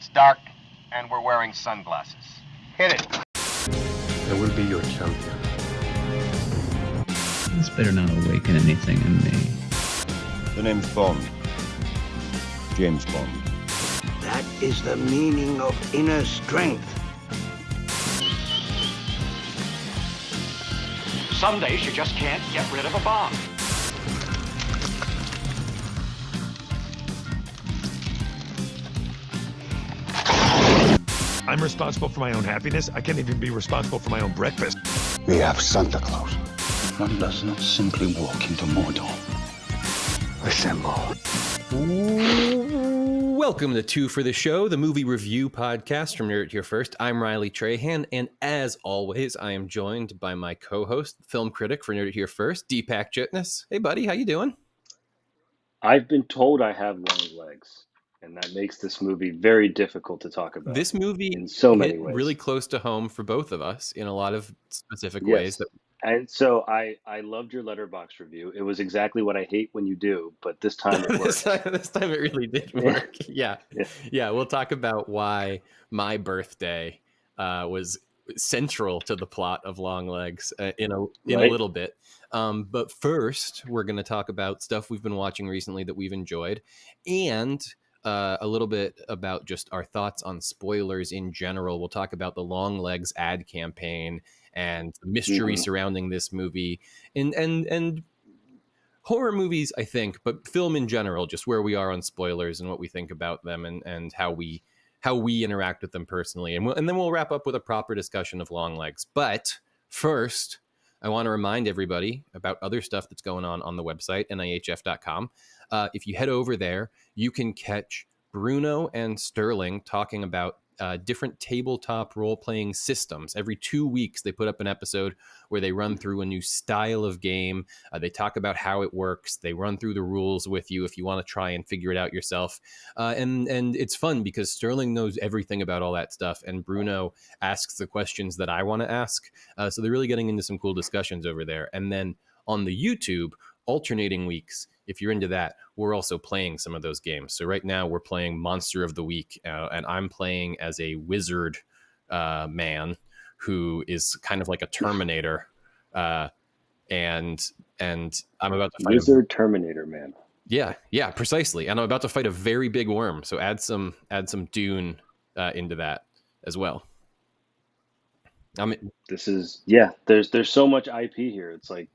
It's dark, and we're wearing sunglasses. Hit it. I will be your champion. This better not awaken anything in me. The name's Bond. James Bond. That is the meaning of inner strength. Some days you just can't get rid of a bomb. I'm responsible for my own happiness. I can't even be responsible for my own breakfast. We have Santa Claus. One does not simply walk into Mordor. Assemble. Welcome to Two for the Show, the movie review podcast from Nerd Here First. I'm Ryley Trahan, and as always, I am joined by my co-host, film critic for Nerd Here First, Deepak Chitnis. Hey, buddy, how you doing? I've been told I have long legs, and that makes this movie very difficult to talk about. This movie in so many ways, really close to home for both of us in a lot of specific ways. And so I loved your Letterboxd review. It was exactly what I hate when you do, but this time it worked. this time it really did work. Yeah. We'll talk about why my birthday was central to the plot of Longlegs in a little bit. But first, we're going to talk about stuff we've been watching recently that we've enjoyed, and a little bit about just our thoughts on spoilers in general. We'll talk about the Longlegs ad campaign and the mystery surrounding this movie and horror movies, I think, but film in general, just where we are on spoilers and what we think about them and how we interact with them personally. And then we'll wrap up with a proper discussion of Longlegs. But first, I want to remind everybody about other stuff that's going on the website, NIHF.com. If you head over there, you can catch Bruno and Sterling talking about different tabletop role-playing systems. Every 2 weeks, they put up an episode where they run through a new style of game. They talk about how it works. They run through the rules with you if you want to try and figure it out yourself. And it's fun because Sterling knows everything about all that stuff, and Bruno asks the questions that I want to ask. So they're really getting into some cool discussions over there. And then on the YouTube, alternating weeks, if you're into that, we're also playing some of those games. So right now we're playing Monster of the Week, and I'm playing as a wizard man who is kind of like a Terminator, and I'm about to fight Terminator man. Yeah, precisely. And I'm about to fight a very big worm. So add some Dune into that as well. There's so much IP here. It's like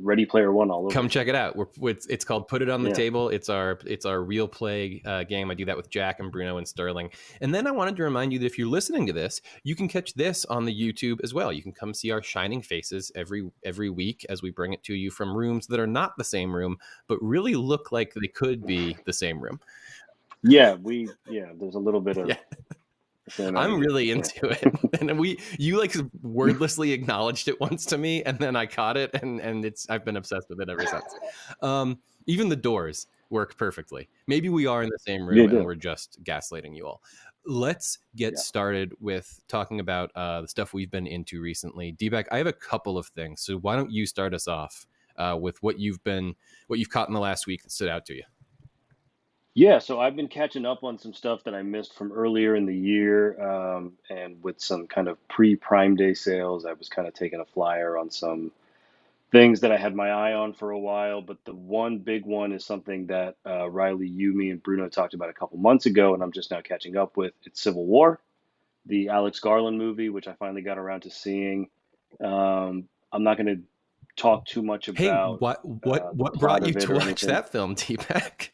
Ready Player One all over. Come check it out. It's called Put It on the Table. It's our real play game. I do that with Jack and Bruno and Sterling. And then I wanted to remind you that if you're listening to this, you can catch this on the YouTube as well. You can come see our shining faces every week as we bring it to you from rooms that are not the same room, but really look like they could be the same room. There's a little bit of. Yeah. I'm really into it, and you like wordlessly acknowledged it once to me, and then I caught it, and I've been obsessed with it ever since. Even the doors work perfectly. Maybe we are in the same room and we're just gaslighting you all. Let's get started with talking about the stuff we've been into recently. Deepak, I have a couple of things, so why don't you start us off with what you've caught in the last week that stood out to you? Yeah, so I've been catching up on some stuff that I missed from earlier in the year, and with some kind of pre-Prime Day sales, I was kind of taking a flyer on some things that I had my eye on for a while, but the one big one is something that Ryley, me, and Bruno talked about a couple months ago, and I'm just now catching up with. It's Civil War, the Alex Garland movie, which I finally got around to seeing. I'm not going to talk too much about. Hey, what brought you to watch that film, Deepak?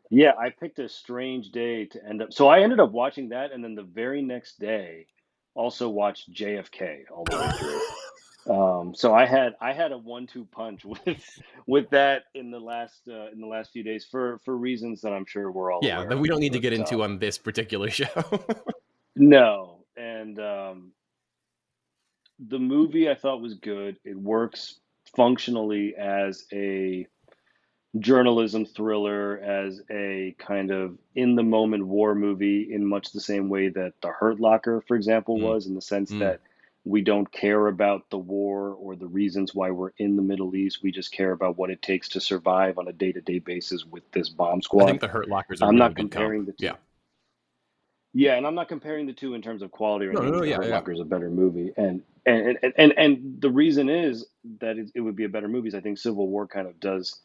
Yeah, I picked a strange day to end up. So I ended up watching that, and then the very next day, also watched JFK all the way through. So I had a 1-2 punch with that in the last few days for reasons that I'm sure we're all aware that we don't need to get into on this particular show. No, and the movie I thought was good. It works functionally as a journalism thriller, as a kind of in-the-moment war movie, in much the same way that The Hurt Locker, for example, was, in the sense that we don't care about the war or the reasons why we're in the Middle East. We just care about what it takes to survive on a day-to-day basis with this bomb squad. I think The Hurt Locker is a really good comparing the two. Yeah. Yeah, and I'm not comparing the two in terms of quality or anything. Yeah, Hurt yeah. Locker is a better movie, and the reason is that it would be a better movie is I think Civil War kind of does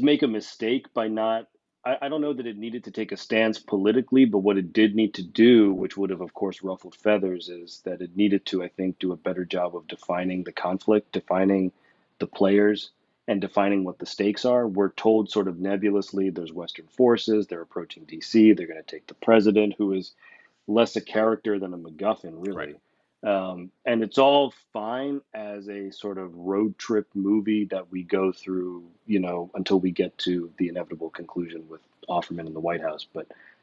make a mistake by not. I don't know that it needed to take a stance politically, but what it did need to do, which would have, of course, ruffled feathers, is that it needed to, I think, do a better job of defining the conflict, defining the players, and defining what the stakes are. We're told sort of nebulously there's Western forces, they're approaching DC, they're going to take the president, who is less a character than a MacGuffin, really. Right. And it's all fine as a sort of road trip movie that we go through, until we get to the inevitable conclusion with Offerman in the White House.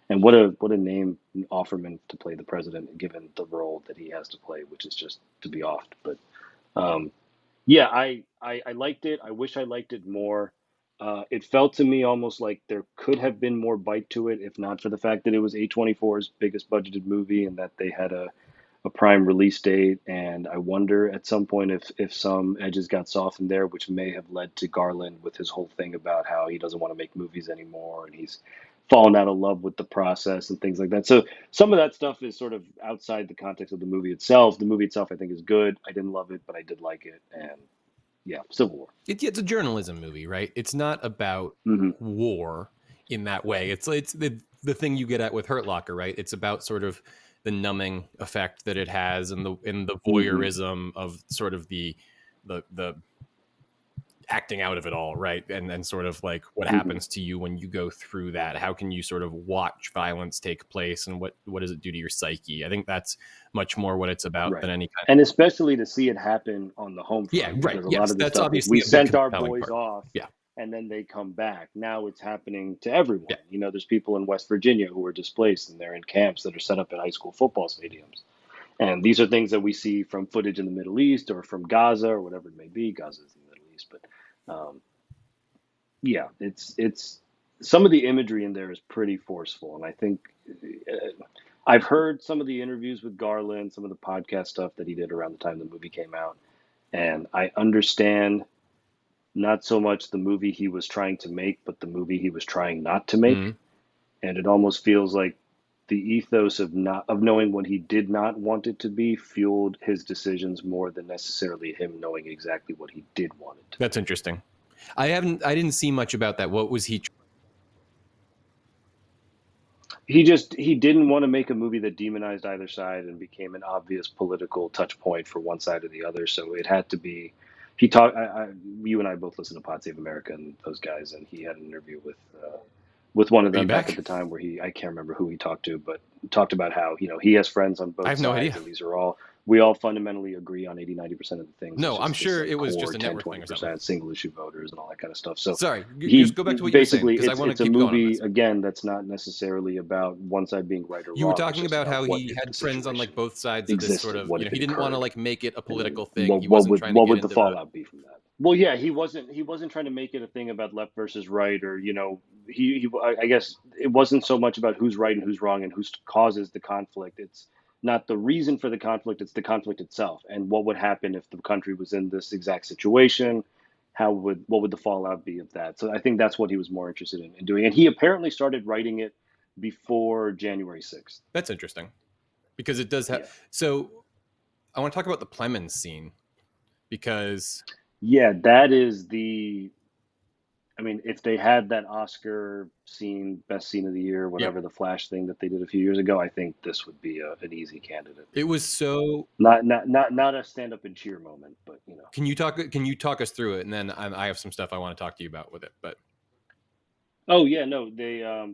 And what a name, Offerman, to play the president, given the role that he has to play, which is just to be offed. But yeah, I liked it. I wish I liked it more. It felt to me almost like there could have been more bite to it, if not for the fact that it was A24's biggest budgeted movie and that they had a prime release date. And I wonder at some point if some edges got softened there, which may have led to Garland with his whole thing about how he doesn't want to make movies anymore and he's fallen out of love with the process and things like that. So some of that stuff is sort of outside the context of the movie itself. The movie itself, I think, is good. I didn't love it, but I did like it. And yeah, Civil War. It's a journalism movie, right? It's not about war in that way. It's the thing you get at with Hurt Locker, right? It's about sort of the numbing effect that it has and the voyeurism of sort of the acting out of it all, right? And sort of like what happens to you when you go through that. How can you sort of watch violence take place and what does it do to your psyche? I think that's much more what it's about than any kind of... And especially to see it happen on the home front. Yeah, right. A lot of that's stuff obviously we sent our boys part. off. Yeah. And then they come back. Now it's happening to everyone. Yeah. There's people in West Virginia who are displaced and they're in camps that are set up at high school football stadiums. And these are things that we see from footage in the Middle East or from Gaza or whatever it may be. Gaza is in the Middle East, but yeah, it's some of the imagery in there is pretty forceful. And I think I've heard some of the interviews with Garland, some of the podcast stuff that he did around the time the movie came out. And I understand not so much the movie he was trying to make, but the movie he was trying not to make. And it almost feels like the ethos of knowing what he did not want it to be fueled his decisions more than necessarily him knowing exactly what he did want it to. That's interesting. I didn't see much about that. What was he? He didn't want to make a movie that demonized either side and became an obvious political touch point for one side or the other. So it had to be. He talked. You and I both listen to Pod Save America and those guys, and he had an interview with one of them back at the time where I can't remember who he talked to, but talked about how he has friends on both sides. I have no idea. And these are we all fundamentally agree on 80-90% of the things. No, I'm sure it was just a network thing or something. Single issue voters and all that kind of stuff. So sorry, just go back to what you were saying because I want to keep going. Basically, it's a movie again that's not necessarily about one side being right or wrong. You were talking about how he had friends on like both sides of this sort of. He didn't want to like make it a political thing. What would the fallout be from that? Well, yeah, he wasn't trying to make it a thing about left versus right, or I guess it wasn't so much about who's right and who's wrong and who causes the conflict. It's not the reason for the conflict; it's the conflict itself, and what would happen if the country was in this exact situation. What would the fallout be of that? So I think that's what he was more interested in doing, and he apparently started writing it before January 6th. That's interesting, because it does have. Yeah. So I want to talk about the Plemons scene because. Yeah, that is if they had that Oscar scene, best scene of the year, whatever the Flash thing that they did a few years ago, I think this would be an easy candidate. It was so not a stand up and cheer moment, but Can you talk us through it, and then I have some stuff I want to talk to you about with it, but. Oh yeah, no, they're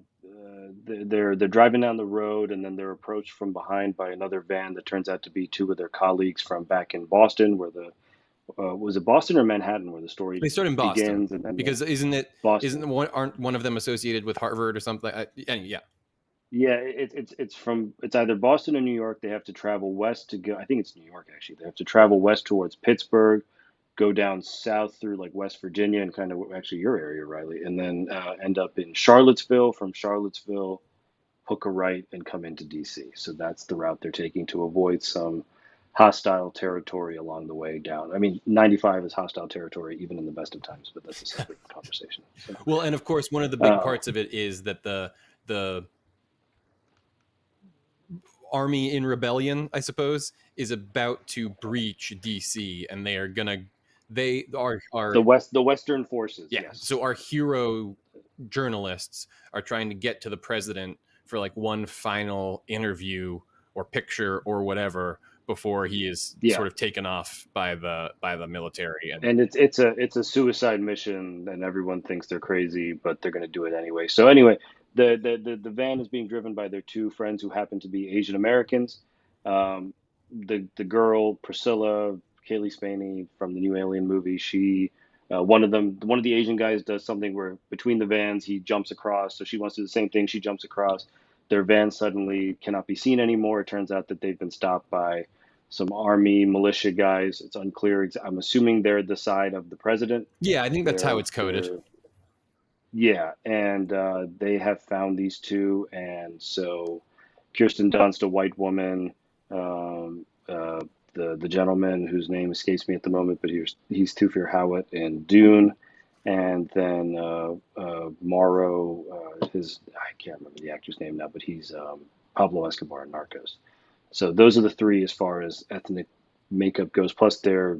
driving down the road, and then they're approached from behind by another van that turns out to be two of their colleagues from back in Boston, where was it Boston or Manhattan where the story they start in Boston begins, and because aren't one of them associated with Harvard or something? Yeah, it's either Boston or New York. They have to travel west to go. I think it's New York actually. They have to travel west towards Pittsburgh, go down south through like West Virginia and kind of actually your area, Ryley, and then end up in Charlottesville. From Charlottesville, hook a right and come into DC. So that's the route they're taking to avoid some hostile territory along the way down. 95 is hostile territory even in the best of times, but that's a separate conversation. So. Well, and of course, one of the big parts of it is that the army in rebellion, I suppose, is about to breach DC, and they are the Western forces. Yeah. Yes. So our hero journalists are trying to get to the president for like one final interview or picture or whatever before he is sort of taken off by the military. And it's a suicide mission, and everyone thinks they're crazy, but they're going to do it anyway. So anyway, the van is being driven by their two friends who happen to be Asian Americans. The girl Priscilla, Kaylee Spaney from the new Alien movie, she one of the Asian guys does something where between the vans he jumps across. So she wants to do the same thing. She jumps across. Their van suddenly cannot be seen anymore. It turns out that they've been stopped by some army militia guys. It's unclear. I'm assuming they're the side of the president. Yeah, I think that's how it's coded. Yeah, and they have found these two, and so Kirsten Dunst, a white woman, the gentleman whose name escapes me at the moment, but he's Tufir Hawat in Dune, and then Morrow, I can't remember the actor's name now, but he's Pablo Escobar in Narcos. So those are the three as far as ethnic makeup goes, plus their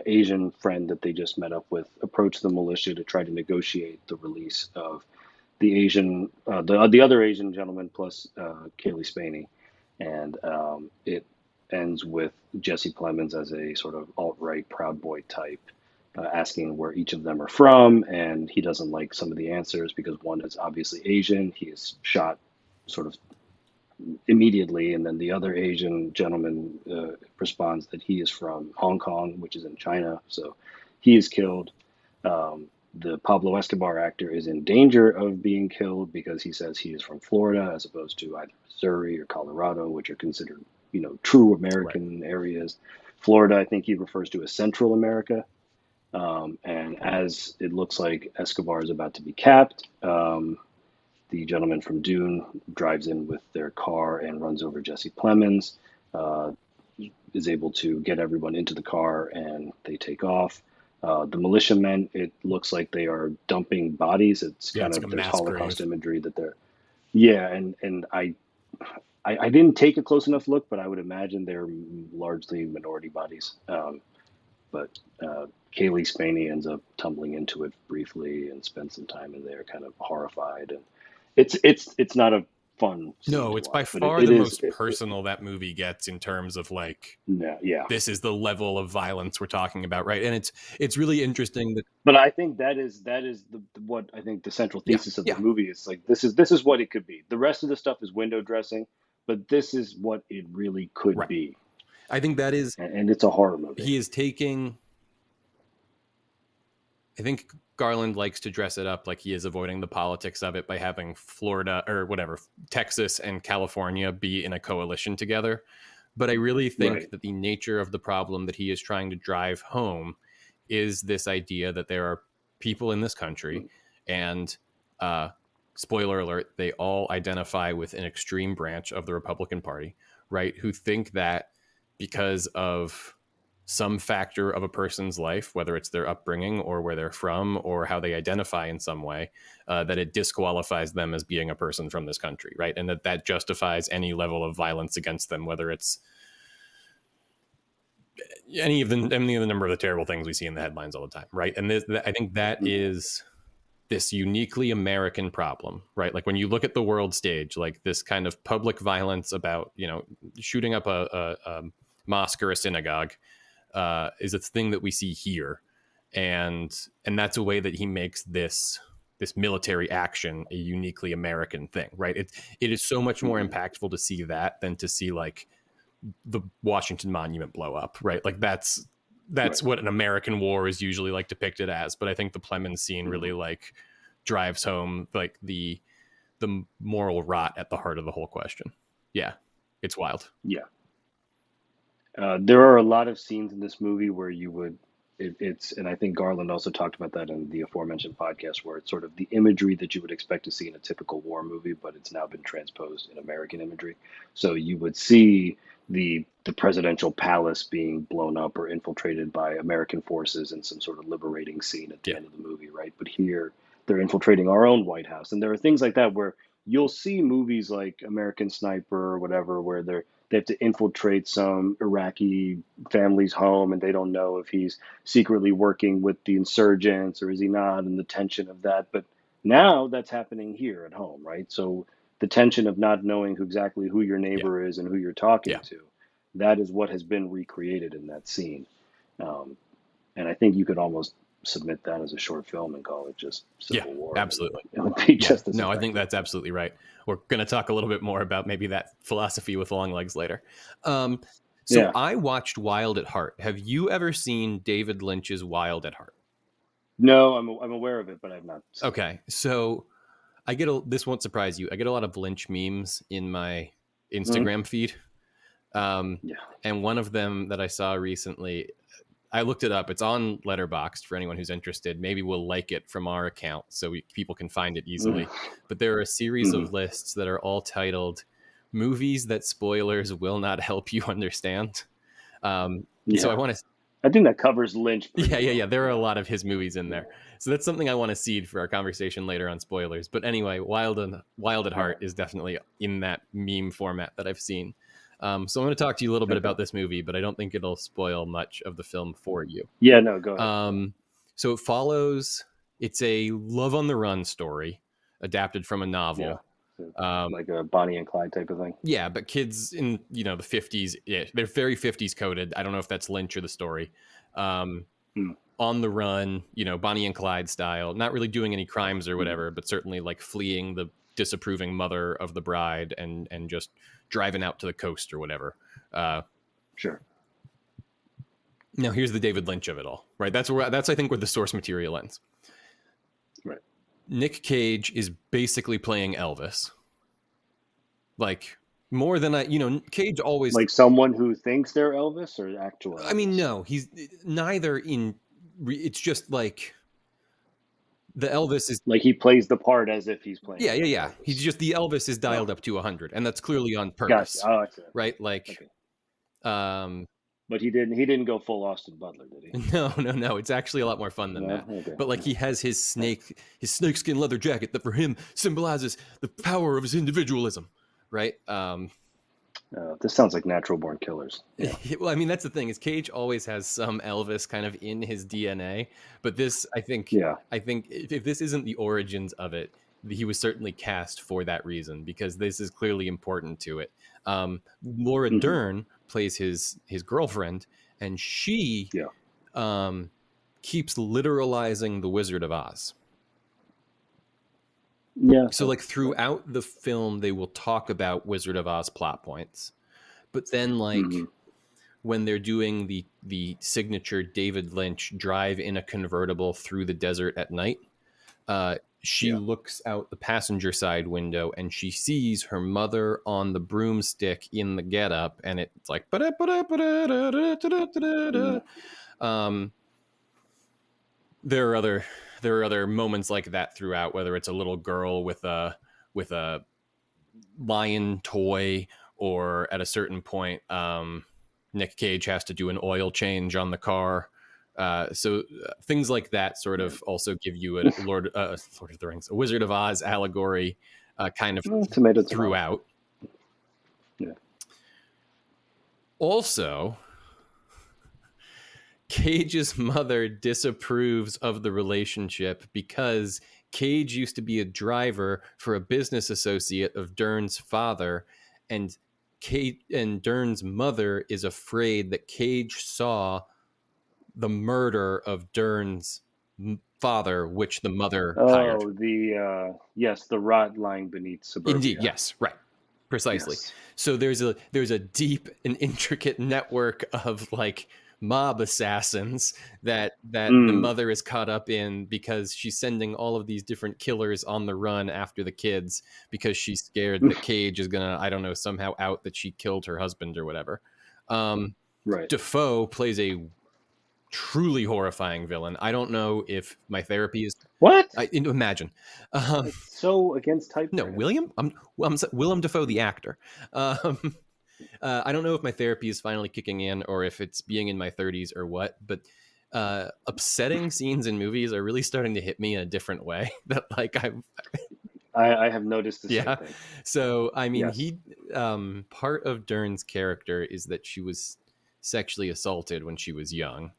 Asian friend that they just met up with approached the militia to try to negotiate the release of the Asian, the other Asian gentleman plus Kaylee Spaney. And it ends with Jesse Plemons as a sort of alt-right Proud Boy type, asking where each of them are from, and he doesn't like some of the answers because one is obviously Asian. He is shot sort of immediately, and then the other Asian gentleman responds that he is from Hong Kong, which is in China, so he is killed. The Pablo Escobar actor is in danger of being killed because he says he is from Florida as opposed to either Missouri or Colorado, which are considered, true American areas. Florida, I think he refers to as Central America. And as it looks like Escobar is about to be capped, the gentleman from Dune drives in with their car and runs over Jesse Plemons, is able to get everyone into the car, and they take off. The militiamen, it looks like they are dumping bodies. It's kind of, there's Holocaust imagery that they're, and I didn't take a close enough look, but I would imagine they're largely minority bodies. But Kaylee Spaney ends up tumbling into it briefly and spends some time in there, kind of horrified. And it's not a fun scene. No, it's by far the most personal that movie gets in terms of like, this is the level of violence we're talking about, right? And it's really interesting that. But I think that is what I think the central thesis of the movie is. Like, this is what it could be. The rest of the stuff is window dressing, but this is what it really could be. I think that is, and it's a horror movie. He is taking. I think Garland likes to dress it up like he is avoiding the politics of it by having Florida or whatever, Texas and California be in a coalition together. But I really think that the nature of the problem that he is trying to drive home is this idea that there are people in this country, and spoiler alert, they all identify with an extreme branch of the Republican Party, right? Who think that because of some factor of a person's life, whether it's their upbringing or where they're from or how they identify in some way, that it disqualifies them as being a person from this country, right? And that justifies any level of violence against them, whether it's any of the number of the terrible things we see in the headlines all the time, right? And I think that is this uniquely American problem, right? Like when you look at the world stage, like this kind of public violence about, shooting up a mosque or a synagogue, is a thing that we see here, and that's a way that he makes this military action a uniquely American thing, right? It is so much more impactful to see that than to see like the Washington Monument blow up, right? Like that's what an American war is usually like depicted as. But I think the Plemons scene really like drives home like the moral rot at the heart of the whole question. Yeah, it's wild. Yeah. There are a lot of scenes in this movie where you would, and I think Garland also talked about that in the aforementioned podcast, where it's sort of the imagery that you would expect to see in a typical war movie, but it's now been transposed in American imagery. So you would see the presidential palace being blown up or infiltrated by American forces in some sort of liberating scene at the end of the movie, right? But here they're infiltrating our own White House. And there are things like that where you'll see movies like American Sniper or whatever, where they have to infiltrate some Iraqi family's home and they don't know if he's secretly working with the insurgents or is he not, and the tension of that. But now that's happening here at home, right? So the tension of not knowing exactly who your neighbor is and who you're talking to, that is what has been recreated in that scene. And I think you could almost submit that as a short film and call it just Civil War. Absolutely. It would be just as No, I effective. think that's absolutely right. We're going to talk a little bit more about maybe that philosophy with Longlegs later. I watched Wild at Heart. Have you ever seen David Lynch's Wild at Heart? No, I'm aware of it, but I've not seen Okay, so this won't surprise you. I get a lot of Lynch memes in my Instagram feed. And one of them that I saw recently, I looked it up. It's on Letterboxd for anyone who's interested. Maybe we'll like it from our account so people can find it easily. But there are a series of lists that are all titled movies that spoilers will not help you understand. So I think that covers Lynch. Yeah. There are a lot of his movies in there. So that's something I want to seed for our conversation later on spoilers. But anyway, Wild at Heart is definitely in that meme format that I've seen. So I'm going to talk to you a little bit about this movie, but I don't think it'll spoil much of the film for you. Yeah, no, go ahead. So it's a love on the run story adapted from a novel. Yeah. Like a Bonnie and Clyde type of thing. Yeah, but kids in, the 50s, they're very 50s coded. I don't know if that's Lynch or the story. On the run, Bonnie and Clyde style, not really doing any crimes or whatever, but certainly like fleeing the disapproving mother of the bride and just driving out to the coast or whatever. Sure. Now here's the David Lynch of it all, right? That's I think where the source material ends. Right. Nick Cage is basically playing Elvis. Like more than Cage always like someone who thinks they're Elvis or actual Elvis? I mean, no, he's neither it's just like the Elvis is like he plays the part as if he's playing. Yeah. Elvis. He's just the Elvis is dialed up to 100, and that's clearly on purpose. Gotcha. Oh, I see. Right? Like, but he didn't go full Austin Butler, did he? No. It's actually a lot more fun than that. Okay. But like he has his snakeskin leather jacket that for him symbolizes the power of his individualism, right? This sounds like Natural Born Killers. Yeah. Well, I mean, that's the thing is Cage always has some Elvis kind of in his DNA, but this, I think if this isn't the origins of it, he was certainly cast for that reason because this is clearly important to it. Laura Dern plays his girlfriend, and she keeps literalizing the Wizard of Oz. Yeah. So like throughout the film, they will talk about Wizard of Oz plot points, but then like when they're doing the signature David Lynch drive in a convertible through the desert at night, she looks out the passenger side window and she sees her mother on the broomstick in the getup, and it's like there are other moments like that throughout, whether it's a little girl with a lion toy, or at a certain point, Nick Cage has to do an oil change on the car. So things like that sort of also give you a Lord of the Rings, a Wizard of Oz allegory, kind of throughout. Yeah. Also, Cage's mother disapproves of the relationship because Cage used to be a driver for a business associate of Dern's father, and Dern's mother is afraid that Cage saw the murder of Dern's father, which the mother hired. Oh, the rot lying beneath suburbia. Indeed, yes, right, precisely. Yes. So there's a deep and intricate network of like mob assassins that the mother is caught up in because she's sending all of these different killers on the run after the kids because she's scared that Cage is gonna, I don't know, somehow out that she killed her husband or whatever. Right. Defoe plays a truly horrifying villain. I don't know if my therapy is imagine. It's so against type. No, Willem Dafoe, the actor. I don't know if my therapy is finally kicking in or if it's being in my 30s or what, but upsetting scenes in movies are really starting to hit me in a different way. That like I have noticed the same Yeah. thing. So, I mean, Yes. he part of Dern's character is that she was sexually assaulted when she was young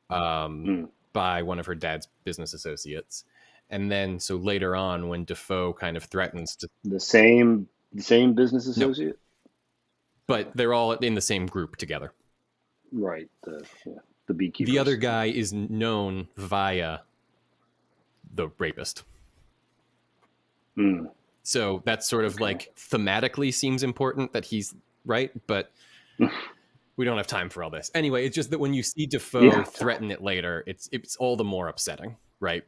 by one of her dad's business associates. And then, so later on, when Defoe kind of threatens to, The same business associate? but they're all in the same group together. Right. The beekeeper. The other guy is known via the rapist. So that's sort of like thematically seems important that he's right, but we don't have time for all this. Anyway, it's just that when you see Defoe threaten it later, it's all the more upsetting, right?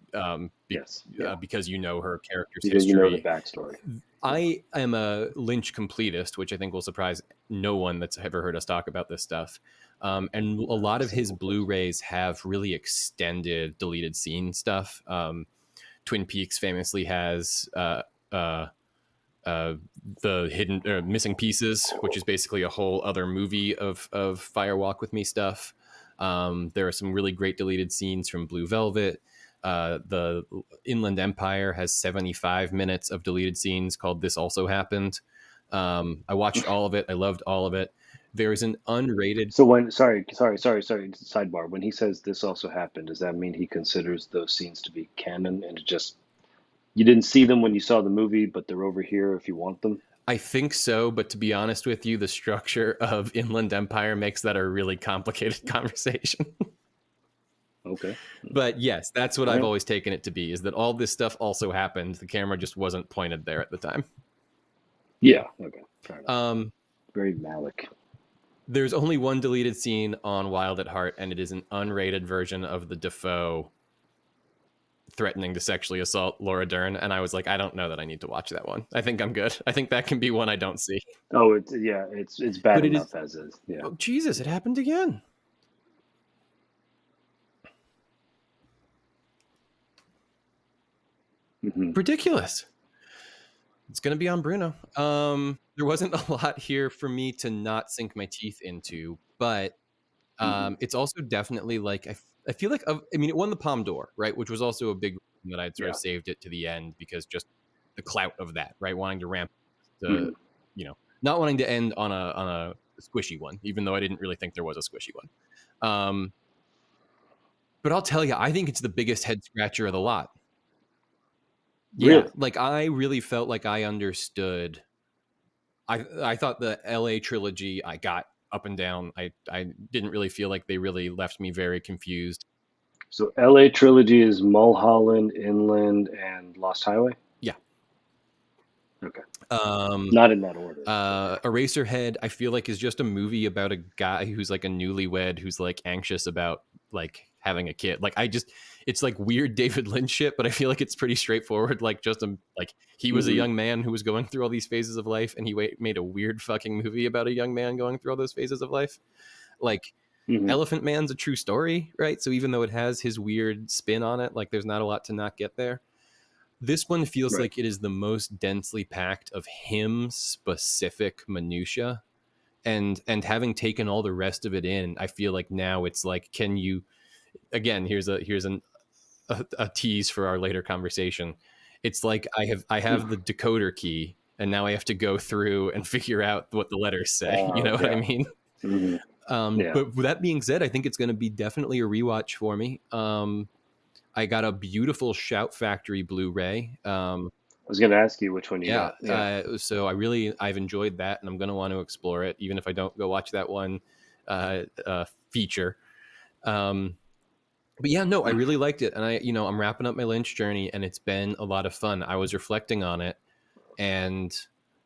Because you know her character's because history. you know the backstory. I am a Lynch completist, which I think will surprise no one that's ever heard us talk about this stuff. And a lot of his Blu-rays have really extended deleted scene stuff. Twin Peaks famously has the hidden missing pieces, which is basically a whole other movie of Fire Walk with Me stuff. There are some really great deleted scenes from Blue Velvet. The Inland Empire has 75 minutes of deleted scenes called This Also Happened. I watched all of it. I loved all of it. There is an unrated. So when sorry, sidebar. When he says this also happened, does that mean he considers those scenes to be canon and it just you didn't see them when you saw the movie, but they're over here if you want them? I think so, but to be honest with you, the structure of Inland Empire makes that a really complicated conversation. Okay. But yes, that's what I've always taken it to be, is that all this stuff also happened. The camera just wasn't pointed there at the time. Yeah. Okay. Fair enough. Very Malick. There's only one deleted scene on Wild at Heart, and it is an unrated version of the Defoe threatening to sexually assault Laura Dern. And I was like, I don't know that I need to watch that one. I think I'm good. I think that can be one I don't see. Oh, it's bad enough as is. Yeah. Oh, Jesus, it happened again. Ridiculous. It's going to be on Bruno. There wasn't a lot here for me to not sink my teeth into, but it's also definitely like I feel like it won the Palme d'Or, right? Which was also a big reason that I'd sort of saved it to the end, because just the clout of that, right? Wanting to ramp to, not wanting to end on a squishy one, even though I didn't really think there was a squishy one. But I'll tell you, I think it's the biggest head scratcher of the lot. Yeah, really? Like I really felt like I understood. I thought the LA trilogy I got up and down. I didn't really feel like they really left me very confused. So LA trilogy is Mulholland, Inland, and Lost Highway? Yeah. Okay. Not in that order. Eraserhead, I feel like, is just a movie about a guy who's like a newlywed who's like anxious about like having a kid. Like it's like weird David Lynch shit, but I feel like it's pretty straightforward. Like he was a young man who was going through all these phases of life, and he made a weird fucking movie about a young man going through all those phases of life. Like Elephant Man's a true story, right? So even though it has his weird spin on it, like there's not a lot to not get there. This one feels like it is the most densely packed of him specific minutia, and having taken all the rest of it in, I feel like now it's like, can you, again, here's a tease for our later conversation. It's like I have the decoder key, and now I have to go through and figure out what the letters say. You know what I mean? But with that being said, I think it's going to be definitely a rewatch for me. I got a beautiful Shout Factory Blu-ray. I was going to ask you which one you got. So I've enjoyed that, and I'm going to want to explore it, even if I don't go watch that one feature. But yeah, no, I really liked it. And I'm wrapping up my Lynch journey, and it's been a lot of fun. I was reflecting on it, and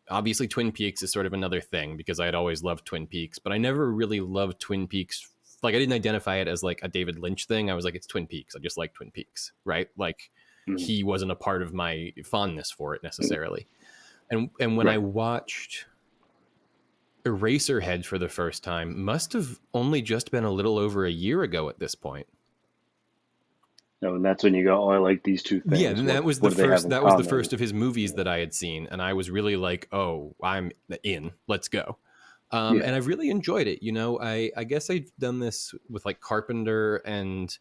obviously Twin Peaks is sort of another thing, because I had always loved Twin Peaks, but I never really loved Twin Peaks. Like I didn't identify it as like a David Lynch thing. I was like, it's Twin Peaks. I just like Twin Peaks, right? Like he wasn't a part of my fondness for it necessarily. And when I watched Eraserhead for the first time, must have only just been a little over a year ago at this point. No, and that's when you go, oh, I like these two things. Yeah, and that was the first. That was the first of his movies that I had seen, and I was really like, oh, I'm in. Let's go. And I've really enjoyed it. I guess I've done this with like Carpenter and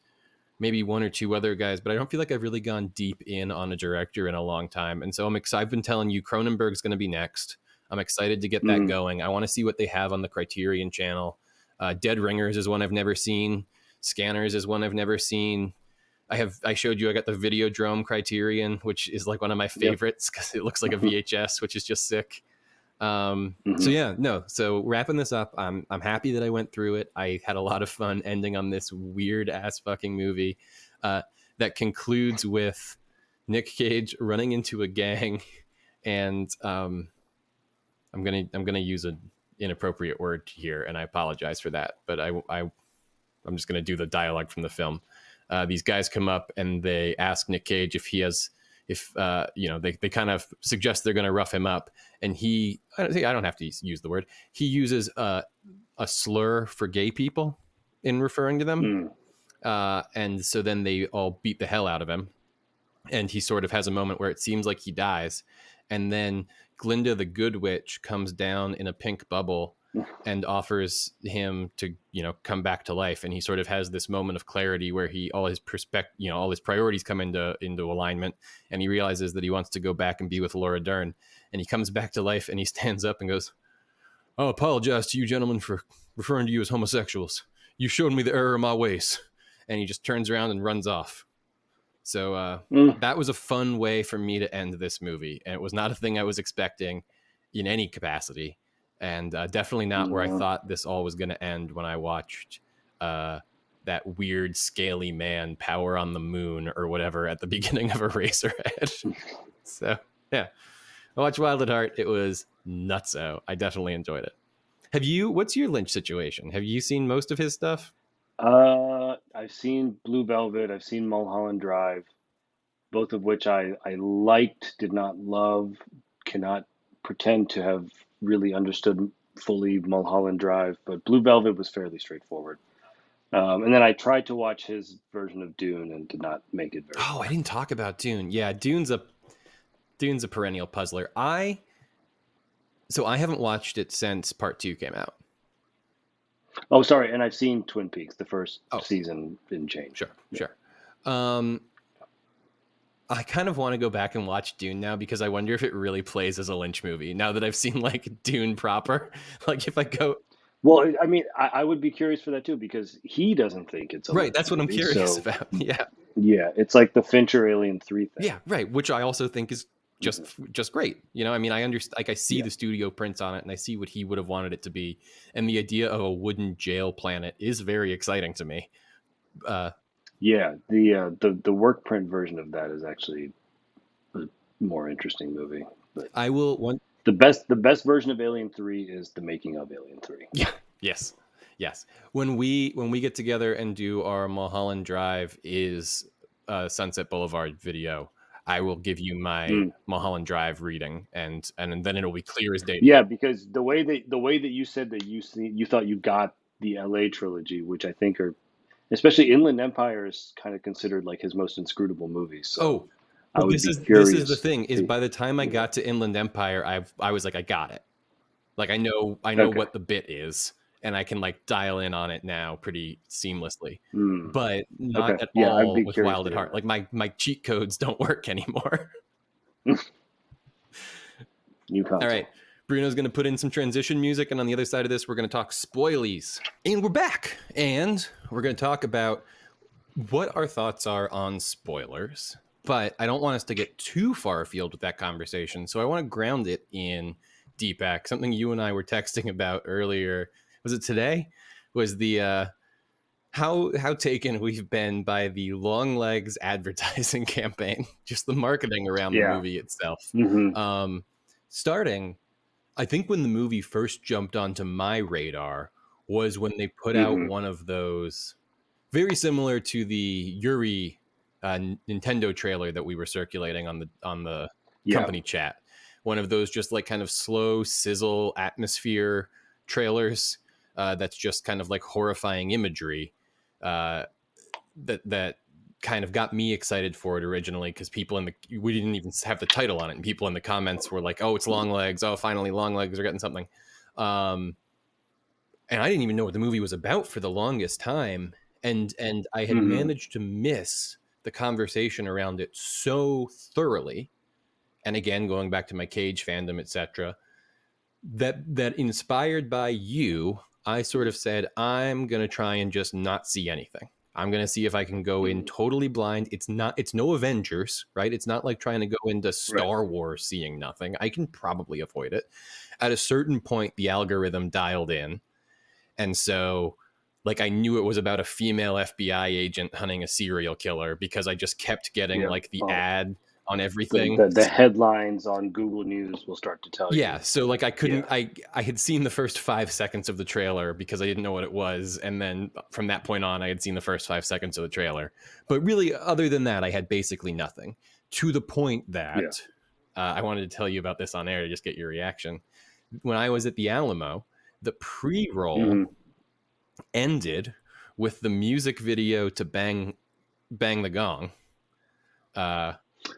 maybe one or two other guys, but I don't feel like I've really gone deep in on a director in a long time. And so I've been telling you Cronenberg's going to be next. I'm excited to get that going. I want to see what they have on the Criterion channel. Dead Ringers is one I've never seen. Scanners is one I've never seen. I showed you, I got the Videodrome Criterion, which is like one of my favorites because it looks like a VHS, which is just sick. So wrapping this up, I'm happy that I went through it. I had a lot of fun ending on this weird ass fucking movie that concludes with Nick Cage running into a gang, and I'm gonna use an inappropriate word here, and I apologize for that, but I'm just gonna do the dialogue from the film. These guys come up and they ask Nick Cage they kind of suggest they're going to rough him up, and I don't have to use the word. He uses a slur for gay people in referring to them. And so then they all beat the hell out of him. And he sort of has a moment where it seems like he dies. And then Glinda the Good Witch comes down in a pink bubble and offers him to, come back to life. And he sort of has this moment of clarity where all his priorities come into alignment, and he realizes that he wants to go back and be with Laura Dern. And he comes back to life, and he stands up and goes, "I'll apologize to you gentlemen for referring to you as homosexuals. You showed me the error of my ways." And he just turns around and runs off. So that was a fun way for me to end this movie. And it was not a thing I was expecting in any capacity. And definitely not where I thought this all was going to end when I watched that weird scaly man power on the moon or whatever at the beginning of Eraserhead. So, yeah. I watched Wild at Heart. It was nutso. I definitely enjoyed it. What's your Lynch situation? Have you seen most of his stuff? I've seen Blue Velvet. I've seen Mulholland Drive, both of which I liked, did not love, cannot pretend to have really understood fully Mulholland Drive, but Blue Velvet was fairly straightforward. And then I tried to watch his version of Dune and did not make it very I didn't talk about Dune. Yeah, Dune's a perennial puzzler. So I haven't watched it since part 2 came out. Oh, sorry. And I've seen Twin Peaks, the first season in change. Sure. I kind of want to go back and watch Dune now because I wonder if it really plays as a Lynch movie now that I've seen like Dune proper. Like if I go... Well, I mean, I would be curious for that too because he doesn't think it's a right. Lynch That's what movie, I'm curious about. Yeah. Yeah. It's like the Fincher Alien 3 thing. Yeah. Right. Which I also think is just great. I mean, I understand, like I see the studio prints on it and I see what he would have wanted it to be. And the idea of a wooden jail planet is very exciting to me. Yeah, the work print version of that is actually a more interesting movie. But I will want the best version of Alien 3 is the making of Alien 3. Yeah. Yes. When we get together and do our Mulholland Drive is Sunset Boulevard video, I will give you my Mulholland Drive reading, and then it'll be clear as day. Yeah, because the way that you said that you thought you got the LA trilogy, which I think are, especially Inland Empire, is kind of considered like his most inscrutable movie. So this is the thing is by the time I got to Inland Empire, I was like, I got it. Like I know what the bit is, and I can like dial in on it now pretty seamlessly. But not at all with Wild at Heart. Like my cheat codes don't work anymore. All right. Bruno's going to put in some transition music, and on the other side of this, we're going to talk spoilies. And we're back, and we're going to talk about what our thoughts are on spoilers. But I don't want us to get too far afield with that conversation, so I want to ground it in Deepak. Something you and I were texting about earlier. Was it today? Was the how taken we've been by the Longlegs advertising campaign, just the marketing around the movie itself. Starting, I think when the movie first jumped onto my radar was when they put out one of those, very similar to the Yuri Nintendo trailer that we were circulating on the company chat. One of those just like kind of slow sizzle atmosphere trailers that's just kind of like horrifying imagery that kind of got me excited for it originally, because we didn't even have the title on it, and people in the comments were like, oh, it's Longlegs, oh, finally Longlegs are getting something, and I didn't even know what the movie was about for the longest time. and I had Hmm. managed to miss the conversation around it so thoroughly. And again, going back to my Cage fandom, etc., that inspired by you, I sort of said, I'm going to try and just not see anything. I'm going to see if I can go in totally blind. It's no Avengers, right? It's not like trying to go into Right. Star Wars seeing nothing. I can probably avoid it. At a certain point, the algorithm dialed in. And so, like, I knew it was about a female FBI agent hunting a serial killer because I just kept getting Yeah. like the Oh, ad on the, everything. the the headlines on Google News will start to tell Yeah, you. so like I couldn't Yeah. I had seen the first 5 seconds of the trailer because I didn't know what it was, and then from that point on I had seen the first 5 seconds of the trailer. But really, other than that, I had basically nothing. To the point that Yeah. I wanted to tell you about this on air to just get your reaction. When I was at the Alamo, the pre-roll Hmm. ended with the music video to Bang the Gong.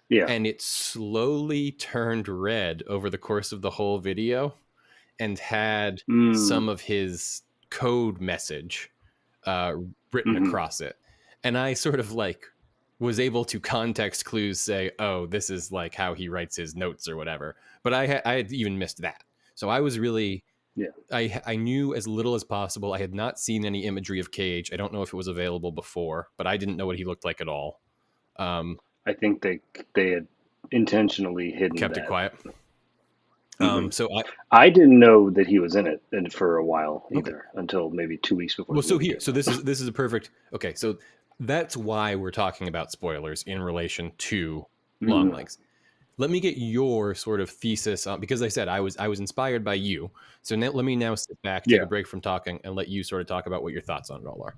Yeah. And it slowly turned red over the course of the whole video and had Mm. some of his code message written Hmm. across it. And I sort of like was able to context clues say, oh, this is like how he writes his notes or whatever. But I had even missed that. So I was really, Yeah. I knew as little as possible. I had not seen any imagery of Cage. I don't know if it was available before, but I didn't know what he looked like at all. I think they had intentionally hidden Kept it that. quiet. Hmm. So I didn't know that he was in it and for a while Okay. either until maybe 2 weeks before. Well, the so movie here, came so out. this is a perfect. Okay, so that's why we're talking about spoilers in relation to Mhm. Longlegs. Let me get your sort of thesis on, because I said I was inspired by you. So now, let me now sit back, take Yeah. a break from talking, and let you sort of talk about what your thoughts on it all are.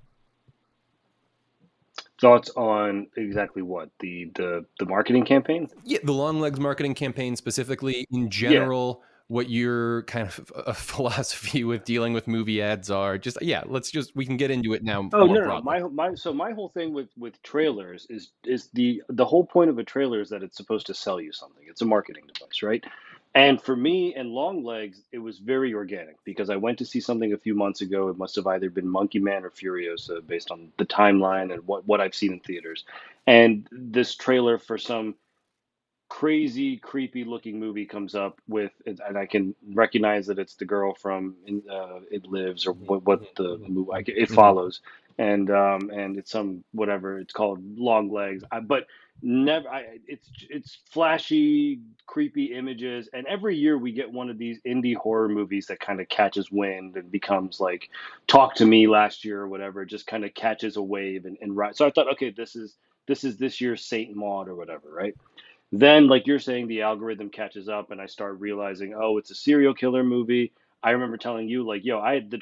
Thoughts on exactly what the marketing campaign? Yeah, the Longlegs marketing campaign specifically, in Yeah. general, what your kind of a philosophy with dealing with movie ads are. Just we can get into it now Oh, more no, no. broadly. My whole thing with trailers is the whole point of a trailer is that it's supposed to sell you something. It's a marketing device, right? And for me and Longlegs, it was very organic because I went to see something a few months ago. It must have either been Monkey Man or Furiosa based on the timeline and what I've seen in theaters. And this trailer for some crazy, creepy looking movie comes up with, and I can recognize that it's the girl from It Lives or what the movie It Follows, and it's some whatever it's called, Long Legs. But never, it's flashy, creepy images, and every year we get one of these indie horror movies that kind of catches wind and becomes like Talk to Me last year or whatever. It just kind of catches a wave and rise. So I thought, okay, this is this year's Saint Maud or whatever, right? Then, like you're saying, the algorithm catches up, and I start realizing, oh, it's a serial killer movie. I remember telling you, like, yo, the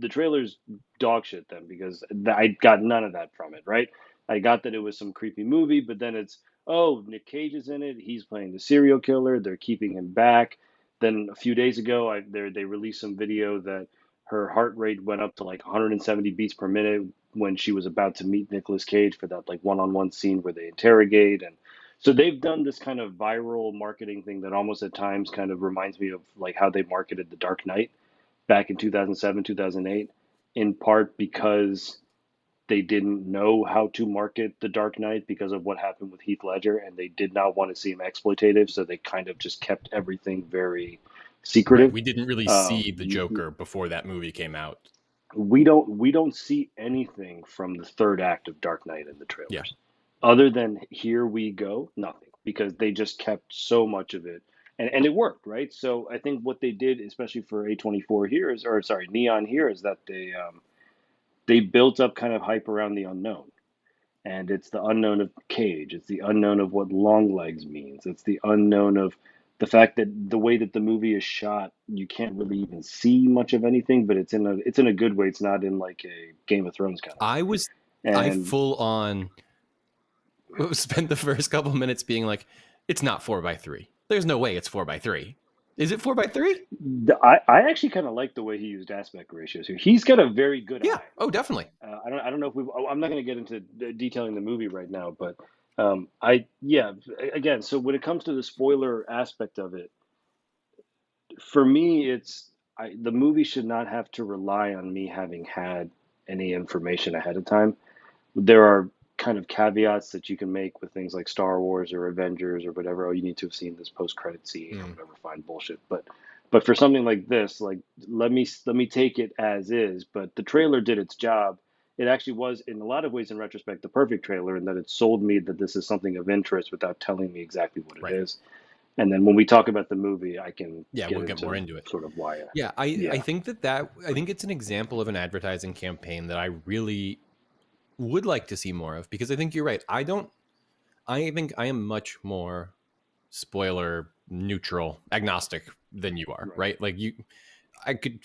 trailer's dog shit then because I got none of that from it, right? I got that it was some creepy movie, but then it's, oh, Nick Cage is in it. He's playing the serial killer. They're keeping him back. Then a few days ago, they released some video that her heart rate went up to like 170 beats per minute when she was about to meet Nicolas Cage for that like one-on-one scene where they interrogate. And so they've done this kind of viral marketing thing that almost at times kind of reminds me of like how they marketed The Dark Knight back in 2007, 2008, in part because they didn't know how to market The Dark Knight because of what happened with Heath Ledger, and they did not want to seem exploitative, so they kind of just kept everything very Right. secretive. We didn't really see the Joker before that movie came out. We don't see anything from the third act of Dark Knight in the trailers. Yeah. Other than here we go, nothing, because they just kept so much of it, and it worked, right? So I think what they did, especially for A24 here, is, or sorry, Neon here, is that they built up kind of hype around the unknown, and it's the unknown of Cage, it's the unknown of what Longlegs means, it's the unknown of the fact that the way that the movie is shot, you can't really even see much of anything, but it's in a good way. It's not in like a Game of Thrones kind of way. I And full on spent the first couple minutes being like, it's not 4x3. There's no way it's 4x3. Is it 4x3? I actually kind of like the way he used aspect ratios here. He's got a very good Yeah. eye. Oh, definitely. I don't know if I'm not going to get into detailing the movie right now, but again, so when it comes to the spoiler aspect of it, for me, the movie should not have to rely on me having had any information ahead of time. There are kind of caveats that you can make with things like Star Wars or Avengers or whatever. Oh, you need to have seen this post-credit scene or whatever. Fine, bullshit. But for something like this, like let me take it as is. But the trailer did its job. It actually was, in a lot of ways, in retrospect, the perfect trailer in that it sold me that this is something of interest without telling me exactly what it is. And then when we talk about the movie, I can we'll get more into it. Sort of why. I think I think it's an example of an advertising campaign that I really would like to see more of, because I think you're right. I think I am much more spoiler neutral, agnostic than you are, right? Like I could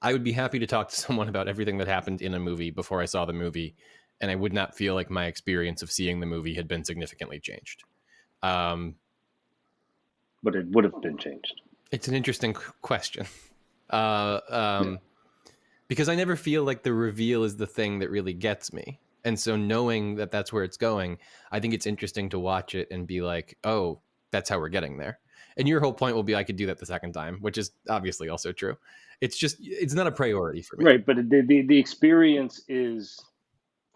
I would be happy to talk to someone about everything that happened in a movie before I saw the movie, and I would not feel like my experience of seeing the movie had been significantly changed. But it would have been changed. It's an interesting question. Because I never feel like the reveal is the thing that really gets me. And so knowing that that's where it's going, I think it's interesting to watch it and be like, oh, that's how we're getting there. And your whole point will be I could do that the second time, which is obviously also true. It's just, it's not a priority for me. Right, but the experience is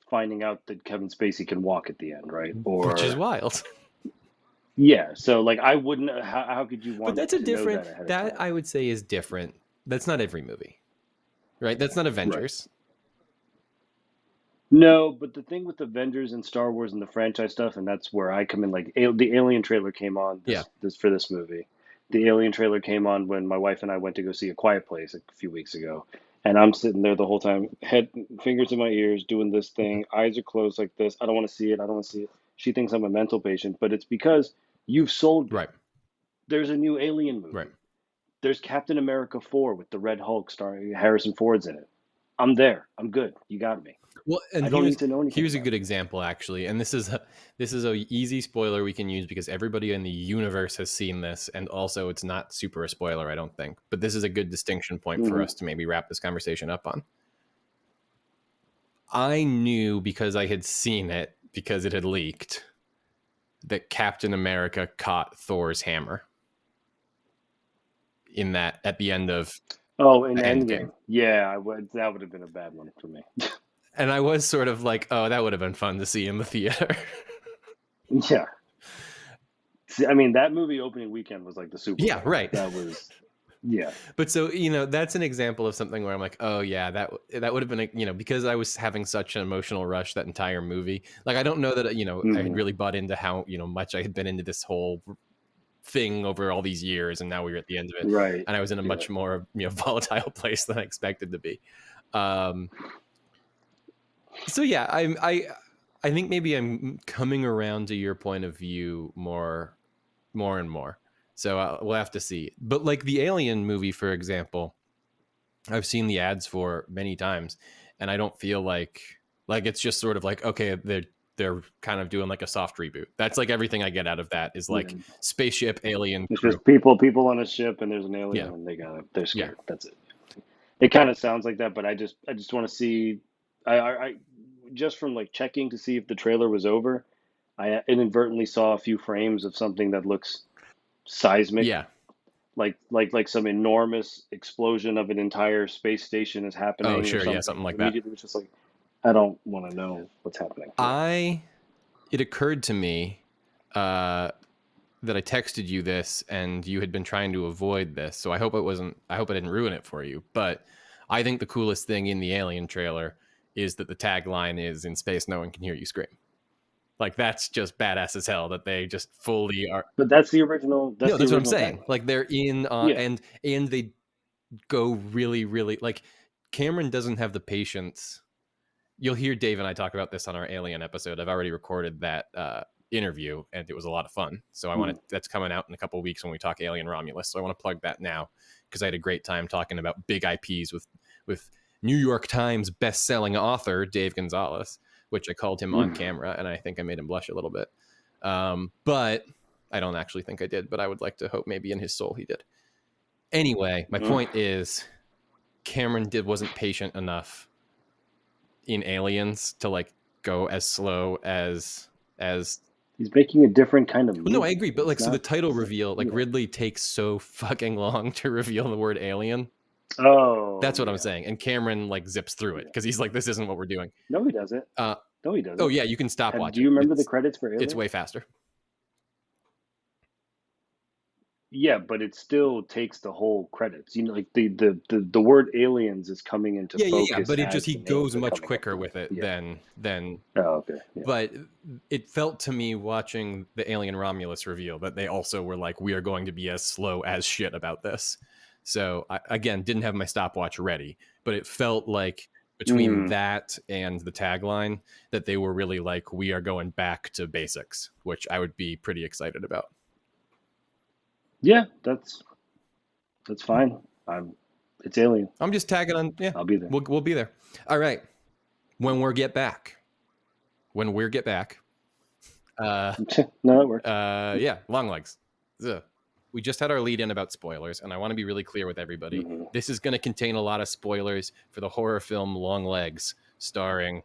finding out that Kevin Spacey can walk at the end, right? Which is wild. Yeah, so like I wouldn't. How could you want? But that's a different. Know that I would say is different. That's not every movie, right? That's not Avengers. Right. No, but the thing with Avengers and Star Wars and the franchise stuff, and that's where I come in. Like the Alien trailer came on. For this movie, the Alien trailer came on when my wife and I went to go see A Quiet Place a few weeks ago, and I'm sitting there the whole time, fingers in my ears, doing this thing, eyes are closed like this. I don't want to see it. I don't want to see it. She thinks I'm a mental patient, but it's because you've sold. Right. There's a new Alien movie. Right. There's Captain America 4 with the Red Hulk starring Harrison Ford's in it. I'm there. I'm good. You got me. Well, and I don't need to know anything. Here's a good example, actually, and this is a easy spoiler we can use because everybody in the universe has seen this, and also it's not super a spoiler, I don't think. But this is a good distinction point for us to maybe wrap this conversation up on. I knew because I had seen it, because it had leaked, that Captain America caught Thor's hammer at the end of Endgame. Yeah, that would have been a bad one for me. And I was sort of like, oh, that would have been fun to see in the theater. Yeah. See, I mean, that movie opening weekend was like the Super Bowl. Yeah, right. That was, yeah. But so, that's an example of something where I'm like, oh yeah, that would have been, because I was having such an emotional rush that entire movie. Like, I don't know that, I had really bought into how, much I had been into this whole thing over all these years, and now we were at the end of it. Right. And I was in a much more, volatile place than I expected to be. So yeah, I think maybe I'm coming around to your point of view more and more. So we'll have to see. But like the Alien movie, for example, I've seen the ads for many times, and I don't feel like it's just sort of like, okay, they're kind of doing like a soft reboot. That's like everything I get out of that is like spaceship alien. It's just people on a ship, and there's an alien, and they're scared. Yeah. That's it. It kind of sounds like that, but I just want to see. I just from like checking to see if the trailer was over, I inadvertently saw a few frames of something that looks seismic. Yeah. Like some enormous explosion of an entire space station is happening. Oh, sure. Yeah. Something like that. It was just like, I don't want to know what's happening. It occurred to me that I texted you this and you had been trying to avoid this. So I hope I didn't ruin it for you. But I think the coolest thing in the Alien trailer is that the tagline is, "In space, no one can hear you scream." Like, that's just badass as hell that they just fully are. But that's the original. That's what I'm saying. Like, they're in and they go really, really, like, Cameron doesn't have the patience. You'll hear Dave and I talk about this on our Alien episode. I've already recorded that interview, and it was a lot of fun. So that's coming out in a couple of weeks when we talk Alien Romulus. So I want to plug that now because I had a great time talking about big IPs with New York Times best-selling author Dave Gonzalez, which I called him on camera, and I think I made him blush a little bit. But I don't actually think I did, but I would like to hope maybe in his soul he did. Anyway, my point is Cameron wasn't patient enough in Aliens to like go as slow as he's making a different kind of movie. No, I agree, but like, so the title reveal, like Ridley takes so fucking long to reveal the word alien. Oh, That's what I'm yeah. saying. And Cameron like zips through it because he's like, this isn't what we're doing. No, he doesn't. Uh, No, he doesn't. oh yeah, you can stopwatch Do you it. remember the credits for Alien? It's way faster. Yeah, but it still takes the whole credits. You know, like the word aliens is coming into focus. But it as just he the names goes are much coming up. quicker with it than Oh, okay. Yeah. But it felt to me watching the Alien Romulus reveal that they also were like, we are going to be as slow as shit about this. So I, again, didn't have my stopwatch ready, but it felt like between that and the tagline that they were really like, we are going back to basics, which I would be pretty excited about. Yeah, that's fine. It's Alien. I'm just tagging on. Yeah, I'll be there. We'll be there. All right. When we get back. No, that works. Yeah, Longlegs. Ugh. We just had our lead in about spoilers, and I want to be really clear with everybody. This is going to contain a lot of spoilers for the horror film Longlegs, starring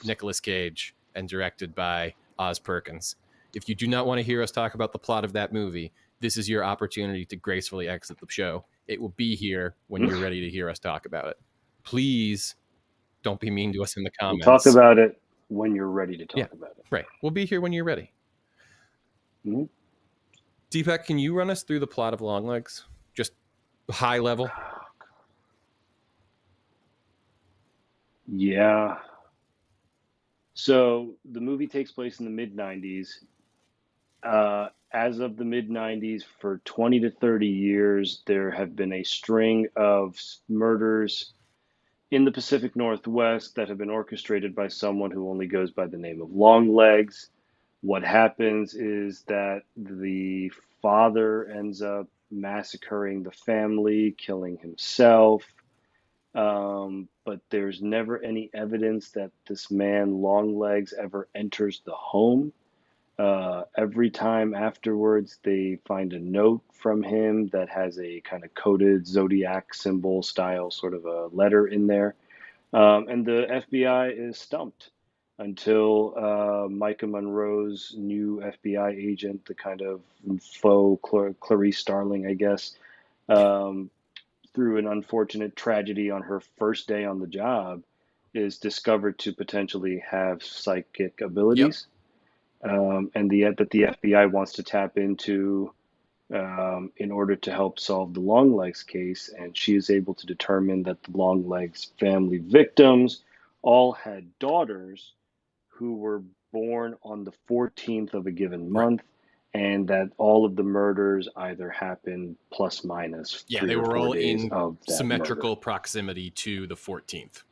Nicolas Cage and directed by Oz Perkins. If you do not want to hear us talk about the plot of that movie, this is your opportunity to gracefully exit the show. It will be here when you're ready to hear us talk about it. Please don't be mean to us in the comments. We'll talk about it when you're ready to talk about it. Right. We'll be here when you're ready. Deepak, can you run us through the plot of Longlegs? Just high level? Yeah. So the movie takes place in the mid-90s. As of the mid-90s, for 20 to 30 years, there have been a string of murders in the Pacific Northwest that have been orchestrated by someone who only goes by the name of Longlegs. What happens is that the father ends up massacring the family, killing himself. But there's never any evidence that this man, Longlegs, ever enters the home. Every time afterwards, they find a note from him that has a kind of coded zodiac symbol style sort of a letter in there. And the FBI is stumped until Micah Monroe's new FBI agent, the kind of faux Clarice Starling, I guess, through an unfortunate tragedy on her first day on the job, is discovered to potentially have psychic abilities. And that the FBI wants to tap into in order to help solve the Longlegs case. And she is able to determine that the Longlegs family victims all had daughters who were born on the 14th of a given month, and that all of the murders either happened plus minus 3 they or were 4 all days in of that symmetrical murder. proximity to the 14th.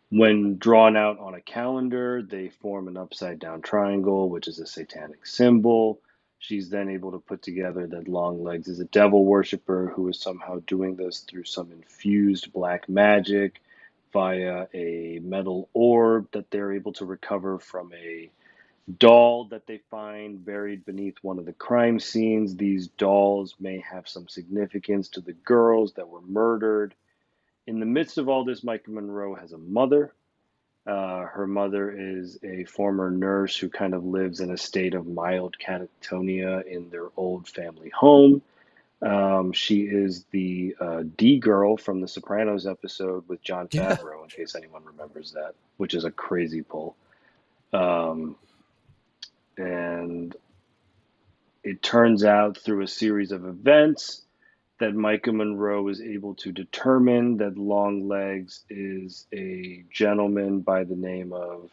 When drawn out on a calendar, they form an upside-down triangle, which is a satanic symbol. She's then able to put together that Longlegs is a devil worshiper who is somehow doing this through some infused black magic via a metal orb that they're able to recover from a doll that they find buried beneath one of the crime scenes. These dolls may have some significance to the girls that were murdered. In the midst of all this, Micah Monroe has a mother. Her mother is a former nurse who kind of lives in a state of mild catatonia in their old family home. She is the D girl from the Sopranos episode with Jon Favreau, in case anyone remembers that, which is a crazy pull. And it turns out through a series of events that Micah Monroe is able to determine that Longlegs is a gentleman by the name of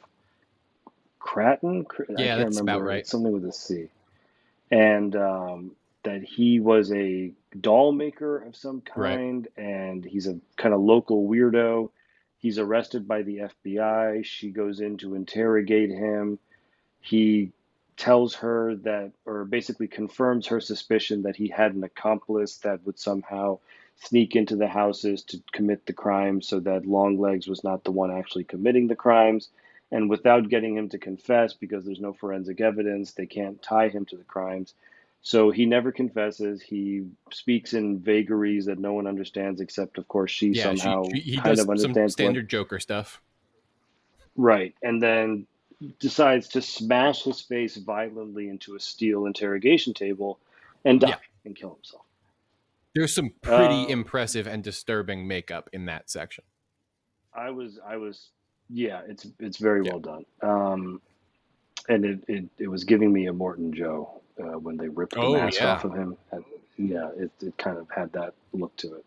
Cratton. I can't that's remember. about right. It's something with a C. And that he was a doll maker of some kind, and he's a kind of local weirdo. He's arrested by the FBI. She goes in to interrogate him. He tells her that, or basically confirms her suspicion that he had an accomplice that would somehow sneak into the houses to commit the crime, so that Longlegs was not the one actually committing the crimes. And without getting him to confess, because there's no forensic evidence, they can't tie him to the crimes. So he never confesses. He speaks in vagaries that no one understands, except, of course, she somehow he kind does of understands some standard Joker stuff. Right. And then decides to smash his face violently into a steel interrogation table and die and kill himself. There's some pretty impressive and disturbing makeup in that section. I was, yeah, it's very well done. And it was giving me a Morton Joe when they ripped the mask off of him. And, yeah, it kind of had that look to it.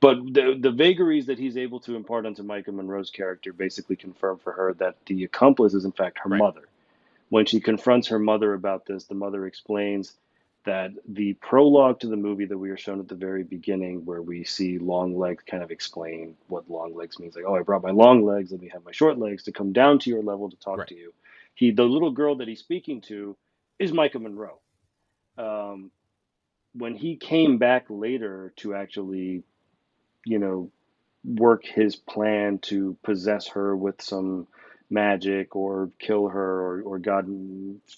But the vagaries that he's able to impart onto Micah Monroe's character basically confirm for her that the accomplice is in fact her mother. When she confronts her mother about this, the mother explains that the prologue to the movie that we are shown at the very beginning, where we see Longlegs kind of explain what Longlegs means, like, oh, I brought my long legs, let me have my short legs to come down to your level to talk to you. The little girl that he's speaking to is Micah Monroe. When he came back later to actually, work his plan to possess her with some magic or kill her or God,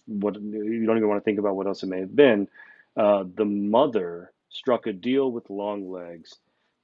what you don't even want to think about what else it may have been. The mother struck a deal with Longlegs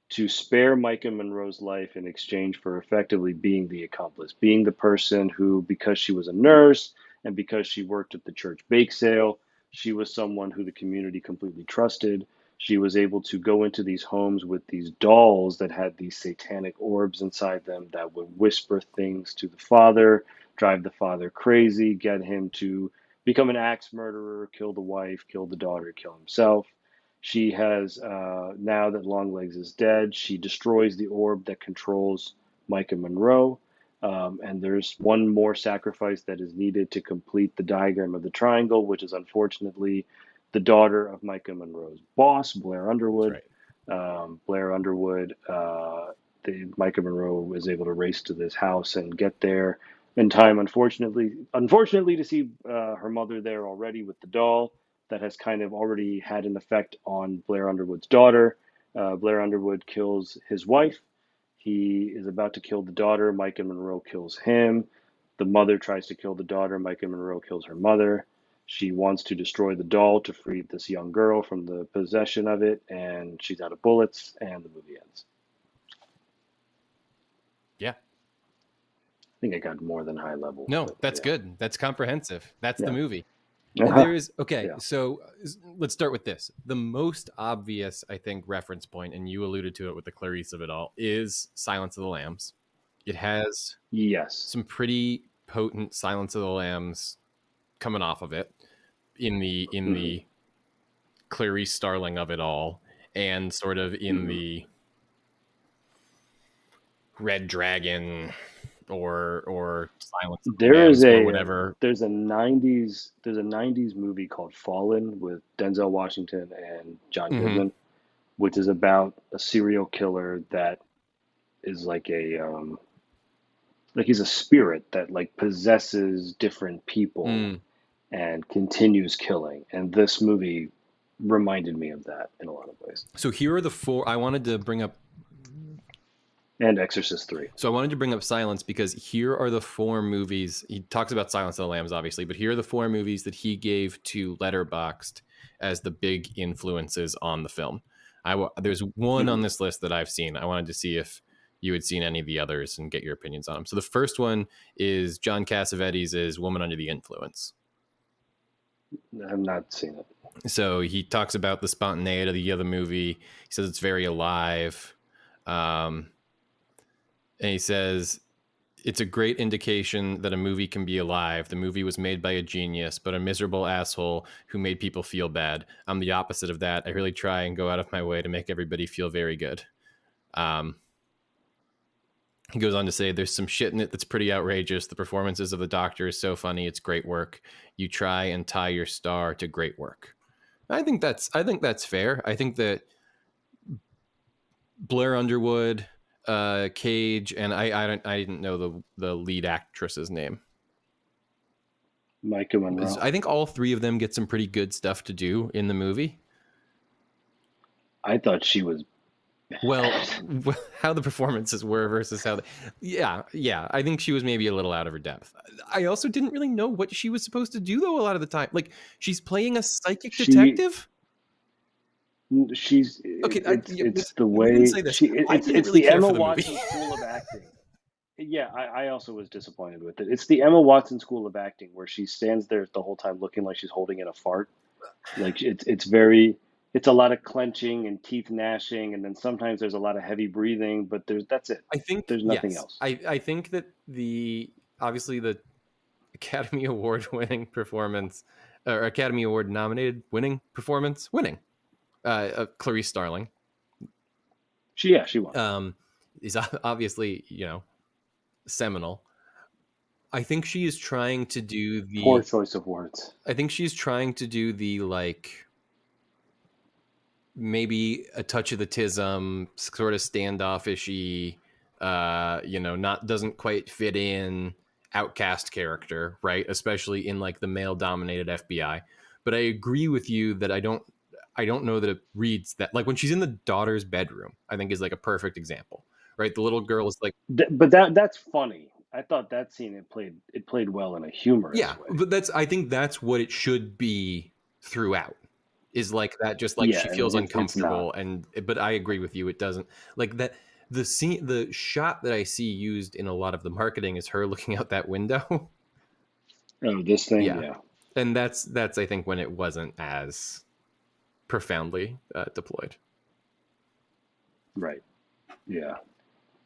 to spare Micah Monroe's life in exchange for effectively being the accomplice, being the person who, because she was a nurse and because she worked at the church bake sale, she was someone who the community completely trusted. She was able to go into these homes with these dolls that had these satanic orbs inside them that would whisper things to the father, drive the father crazy, get him to become an axe murderer, kill the wife, kill the daughter, kill himself. She has, now that Longlegs is dead, she destroys the orb that controls Micah Monroe. And there's one more sacrifice that is needed to complete the diagram of the triangle, which is unfortunately the daughter of Micah Monroe's boss, Blair Underwood. Blair Underwood, Micah Monroe is able to race to this house and get there in time, unfortunately to see her mother there already with the doll that has kind of already had an effect on Blair Underwood's daughter. Blair Underwood kills his wife. He is about to kill the daughter. Micah Monroe kills him. The mother tries to kill the daughter. Micah Monroe kills her mother. She wants to destroy the doll to free this young girl from the possession of it, and she's out of bullets, and the movie ends. Yeah. I think I got more than high level. No, that's good. That's comprehensive. That's the movie. Uh-huh. So let's start with this. The most obvious, I think, reference point, and you alluded to it with the Clarice of it all, is Silence of the Lambs. It has some pretty potent Silence of the Lambs coming off of it in the Clarice Starling of it all, and sort of in the Red Dragon or Silence of the Lambs or whatever. There's a 90s movie called Fallen with Denzel Washington and John Goodman, which is about a serial killer that is like he's a spirit that like possesses different people and continues killing. And this movie reminded me of that in a lot of ways. So here are the four I wanted to bring up. And Exorcist 3. So I wanted to bring up Silence because here are the four movies. He talks about Silence of the Lambs, obviously, but here are the four movies that he gave to Letterboxd as the big influences on the film. There's one on this list that I've seen. I wanted to see if you had seen any of the others and get your opinions on them. So the first one is John Cassavetes' Woman Under the Influence. I have not seen it. So he talks about the spontaneity of the movie. He says it's very alive. And he says, it's a great indication that a movie can be alive. The movie was made by a genius, but a miserable asshole who made people feel bad. I'm the opposite of that. I really try and go out of my way to make everybody feel very good. He goes on to say, there's some shit in it that's pretty outrageous. The performances of the Doctor is so funny. It's great work. You try and tie your star to great work. I think that's fair. I think that Blair Underwood, Cage, and I didn't know the lead actress's name. Micah Monroe. I think all three of them get some pretty good stuff to do in the movie. I thought she was well, how the performances were versus how I think she was maybe a little out of her depth. I also didn't really know what she was supposed to do though a lot of the time. Like, she's playing a psychic detective. She's okay. It's the way it's the Emma Watson School of Acting. Yeah, I also was disappointed with it. It's the Emma Watson School of Acting where she stands there the whole time looking like she's holding in a fart. Like it's very it's a lot of clenching and teeth gnashing, and then sometimes there's a lot of heavy breathing, but that's it. I think There's nothing yes. else. I think that obviously the Academy Award winning performance, or Academy Award nominated winning performance, Clarice Starling. She won. Is obviously, seminal. I think she is trying to do the poor choice of words. I think she's trying to do the maybe a touch of the tism, sort of standoffishy, doesn't quite fit in outcast character, right? Especially in the male dominated FBI. But I agree with you that I don't know that it reads that, when she's in the daughter's bedroom, I think is a perfect example, right? The little girl is but that's funny. I thought that scene it played well in a humorous way. But I think that's what it should be throughout. Is that just she feels uncomfortable, but I agree with you. It doesn't that. The scene, the shot that I see used in a lot of the marketing is her looking out that window. Oh, this thing, yeah. And that's I think when it wasn't as profoundly deployed. Right. Yeah.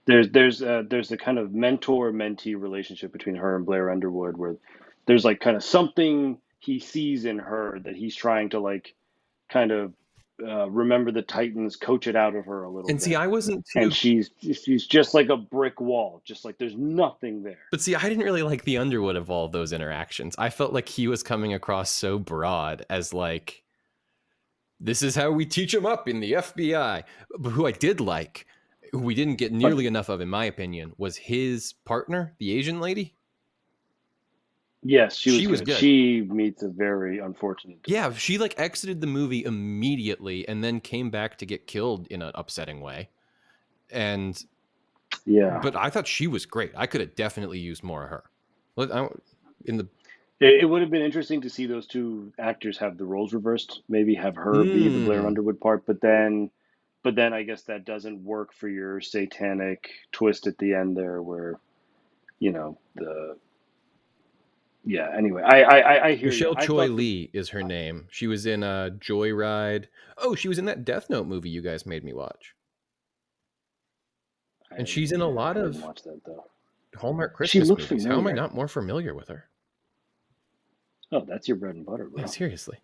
There's a kind of mentor-mentee relationship between her and Blair Underwood, where there's kind of something he sees in her that he's trying to kind of remember the Titans, coach it out of her a little bit. And see, I wasn't too... And she's just like a brick wall, just there's nothing there. But see, I didn't really like the Underwood of all of those interactions. I felt like he was coming across so broad as this is how we teach them up in the FBI. But who I did like, who we didn't get nearly enough of, in my opinion, was his partner, the Asian lady. Yes, she was good. She meets a very unfortunate death. Yeah, she exited the movie immediately and then came back to get killed in an upsetting way. And yeah, but I thought she was great. I could have definitely used more of her. It would have been interesting to see those two actors have the roles reversed. Maybe have her be the Blair Underwood part, but then I guess that doesn't work for your satanic twist at the end there, where Yeah. Anyway, I hear Michelle you. Choi Lee is her name. She was in Joyride. Oh, she was in that Death Note movie you guys made me watch. And she's in a lot of watch that, though. Hallmark Christmas movies. Familiar. How am I not more familiar with her? Oh, that's your bread and butter, bro. Yeah, seriously.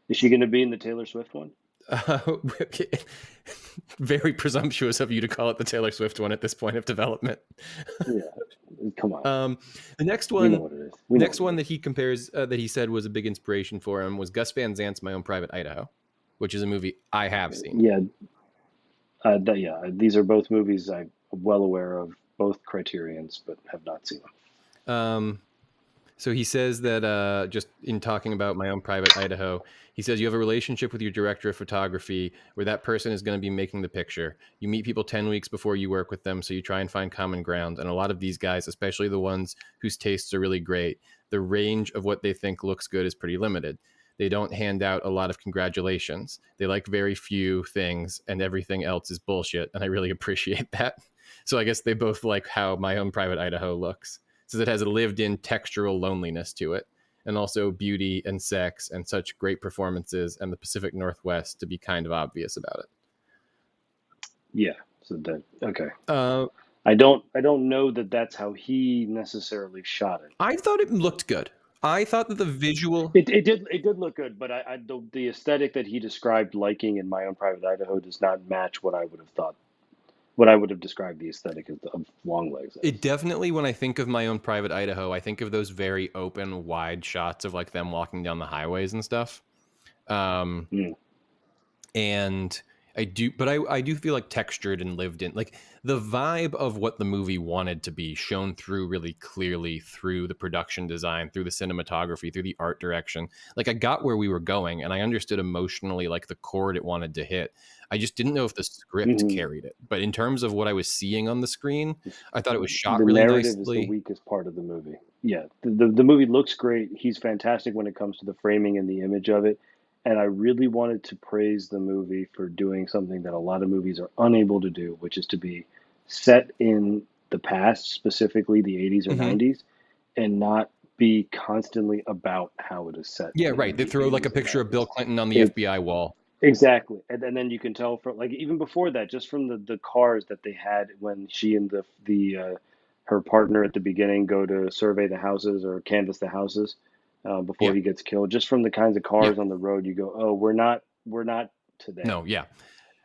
Is she going to be in the Taylor Swift one? Very presumptuous of you to call it the Taylor Swift one at this point of development. Yeah, come on. The next one, that he compares, that he said was a big inspiration for him, was Gus Van Sant's My Own Private Idaho, which is a movie I have seen. Yeah, these are both movies I'm well aware of, both Criterions, but have not seen them. So he says that just in talking about My Own Private Idaho, he says you have a relationship with your director of photography where that person is going to be making the picture. You meet people 10 weeks before you work with them, so you try and find common ground. And a lot of these guys, especially the ones whose tastes are really great, the range of what they think looks good is pretty limited. They don't hand out a lot of congratulations. They like very few things, and everything else is bullshit. And I really appreciate that. So I guess they both like how My Own Private Idaho looks. So it has a lived-in textural loneliness to it, and also beauty and sex and such great performances and the Pacific Northwest to be kind of obvious about it. Yeah. So that okay. I don't know that that's how he necessarily shot it. I thought it looked good. I thought that the visual it did look good, but the aesthetic that he described liking in My Own Private Idaho does not match what I would have thought. What I would have described the aesthetic of Longlegs as. It definitely, when I think of My Own Private Idaho, I think of those very open, wide shots of them walking down the highways and stuff. And I do feel textured and lived in, the vibe of what the movie wanted to be shown through really clearly through the production design, through the cinematography, through the art direction. I got where we were going, and I understood emotionally the chord it wanted to hit. I just didn't know if the script carried it. But in terms of what I was seeing on the screen, I thought it was shot really nicely. The narrative is the weakest part of the movie. Yeah, the movie looks great. He's fantastic when it comes to the framing and the image of it. And I really wanted to praise the movie for doing something that a lot of movies are unable to do, which is to be set in the past, specifically the 80s or 90s, and not be constantly about how it is set. Yeah, right. They throw a picture of Bill Clinton on the FBI wall. Exactly. And then you can tell from like even before that, just from the cars that they had when she and the her partner at the beginning go to survey the houses or canvass the houses before Yeah. he gets killed. Just from the kinds of Yeah. cars on the road, you go, oh, we're not today. No, yeah.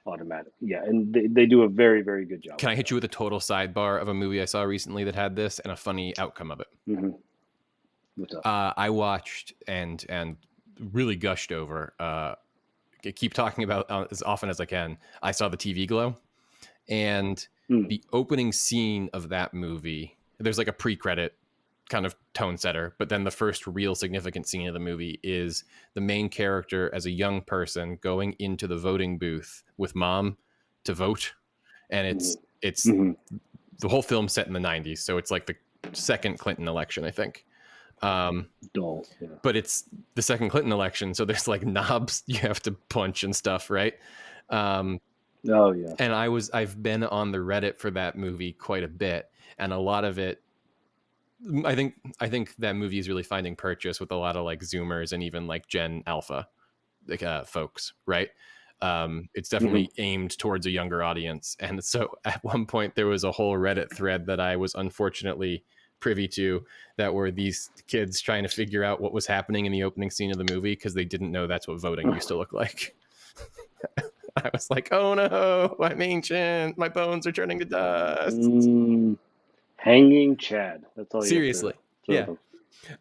Automatic. Yeah, and they do a very, very good job. Can I hit you with a total sidebar of a movie I saw recently that had this and a funny outcome of it? Mm-hmm. What's up? I watched and really gushed over. I keep talking about as often as I can. I saw the TV Glow, and the opening scene of that movie. There's like a pre-credit kind of tone setter, but then the first real significant scene of the movie is the main character as a young person going into the voting booth with mom to vote, and it's the whole film set in the 90s, so it's like the second Clinton election, I think. But it's the second Clinton election, so there's like knobs you have to punch and stuff, right? Oh yeah. And I've been on the Reddit for that movie quite a bit, and a lot of it, I think that movie is really finding purchase with a lot of like Zoomers and even like Gen Alpha like folks, right? It's definitely aimed towards a younger audience, and so at one point there was a whole Reddit thread that I was unfortunately privy to that were these kids trying to figure out what was happening in the opening scene of the movie because they didn't know that's what voting used to look like. I was like, oh no, I'm ancient, my bones are turning to dust. Hanging Chad. That's all. Seriously. Yeah. All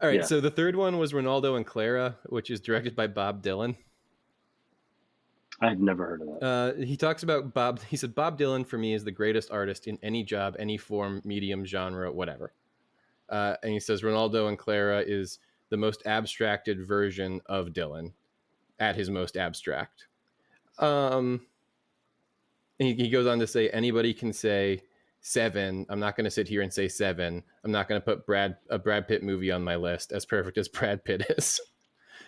right. Yeah. So the third one was Ronaldo and Clara, which is directed by Bob Dylan. I've never heard of that. He talks about Bob. He said, Bob Dylan for me is the greatest artist in any job, any form, medium, genre, whatever. And he says Ronaldo and Clara is the most abstracted version of Dylan at his most abstract. He goes on to say anybody can say Seven. I'm not going to sit here and say Seven. I'm not going to put a Brad Pitt movie on my list, as perfect as Brad Pitt is.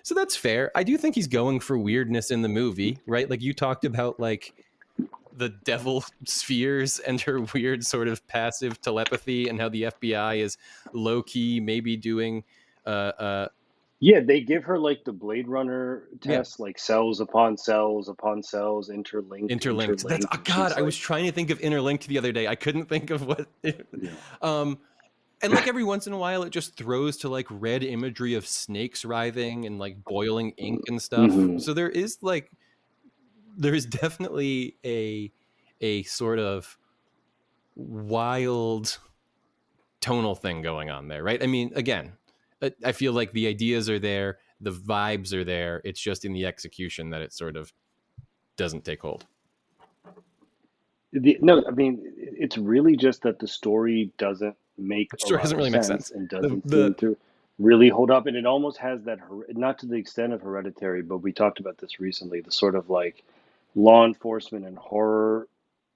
So that's fair. I do think he's going for weirdness in the movie, right? Like you talked about, like the devil spheres and her weird sort of passive telepathy, and how the FBI is low key maybe doing. Yeah, they give her like the Blade Runner test, like cells upon cells upon cells, interlinked. That's God. I was trying to think of interlinked the other day. I couldn't think of what. And like every once in a while, it just throws to like red imagery of snakes writhing and like boiling ink and stuff. So there is definitely a sort of wild tonal thing going on there, right? I mean, again, I feel like the ideas are there, the vibes are there. It's just in the execution that it sort of doesn't take hold. No, I mean, it's really just that the story doesn't make doesn't really make sense and doesn't seem to really hold up. And it almost has that, not to the extent of Hereditary, but we talked about this recently, the sort of like law enforcement and horror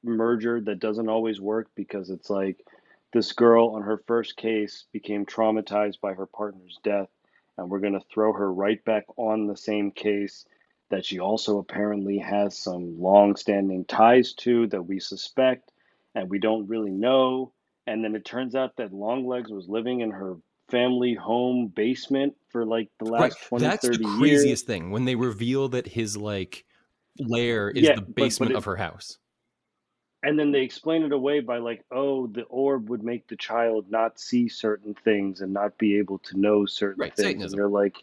merger that doesn't always work, because it's like this girl on her first case became traumatized by her partner's death, and we're going to throw her right back on the same case that she also apparently has some long-standing ties to that we suspect and we don't really know. And then it turns out that Longlegs was living in her family home basement for like the last 20, 30 years. That's the craziest thing, when they reveal that his like lair is the basement of her house. And then they explain it away by like, oh, the orb would make the child not see certain things and not be able to know certain things. Satanism. And you're like,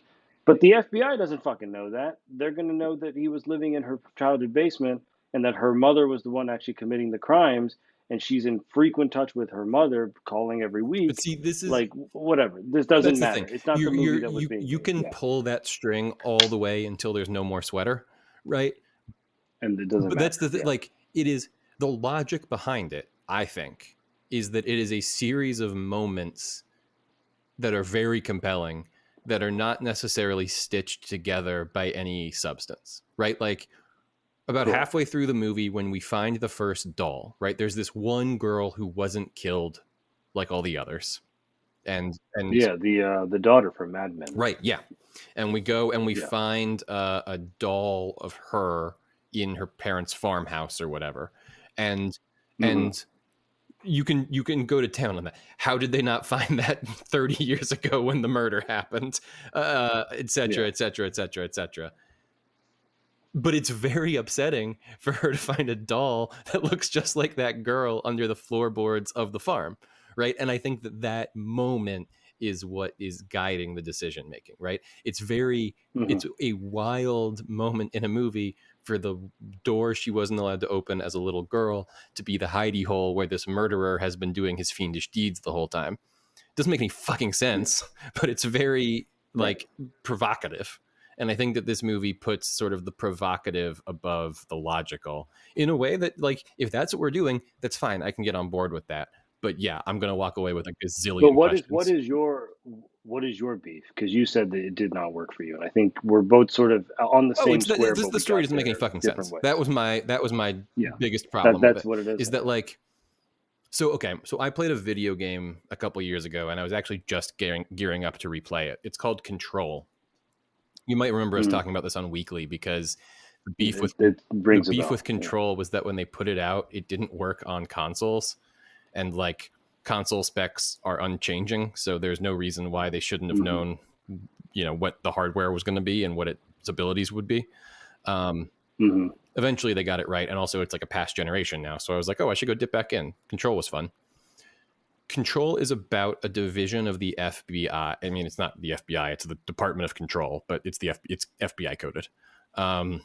but the FBI doesn't fucking know that. They're going to know that he was living in her childhood basement and that her mother was the one actually committing the crimes, and she's in frequent touch with her mother, calling every week. But see, this is like, whatever. This doesn't matter. It's not the movie that was being You can pull that string all the way until there's no more sweater, right? And it doesn't matter. That's the thing. Like, it is the logic behind it, I think, is that it is a series of moments that are very compelling, that are not necessarily stitched together by any substance, right? Like about halfway through the movie, when we find the first doll, right? There's this one girl who wasn't killed like all the others. And yeah, the daughter from Mad Men. Right. Yeah. And we go and we find a doll of her in her parents' farmhouse or whatever. And you can go to town on that. How did they not find that 30 years ago when the murder happened, et cetera, et cetera, et cetera, et cetera. But it's very upsetting for her to find a doll that looks just like that girl under the floorboards of the farm, right? And I think that moment is what is guiding the decision making, right? It's it's a wild moment in a movie for the door she wasn't allowed to open as a little girl to be the hidey hole where this murderer has been doing his fiendish deeds the whole time. Doesn't make any fucking sense, but it's very like provocative. And I think that this movie puts sort of the provocative above the logical in a way that, like, if that's what we're doing, that's fine. I can get on board with that. But yeah, I'm going to walk away with a gazillion But questions. what is your beef? Because you said that it did not work for you, and I think we're both sort of on the same square. But The story doesn't make any fucking sense. Ways. That was my biggest problem. That's what it is. Is that like, so I played a video game a couple years ago, and I was actually just gearing up to replay it. It's called Control. You might remember us talking about this on Weekly, because the beef with Control was that when they put it out, it didn't work on consoles, and like console specs are unchanging, so there's no reason why they shouldn't have known, what the hardware was going to be and what its abilities would be. Eventually they got it right, and also it's like a past generation now, so I was like, I should go dip back in. Control was fun. Control is about a division of the FBI. I mean, it's not the FBI; it's the Department of Control, but it's it's FBI coded. And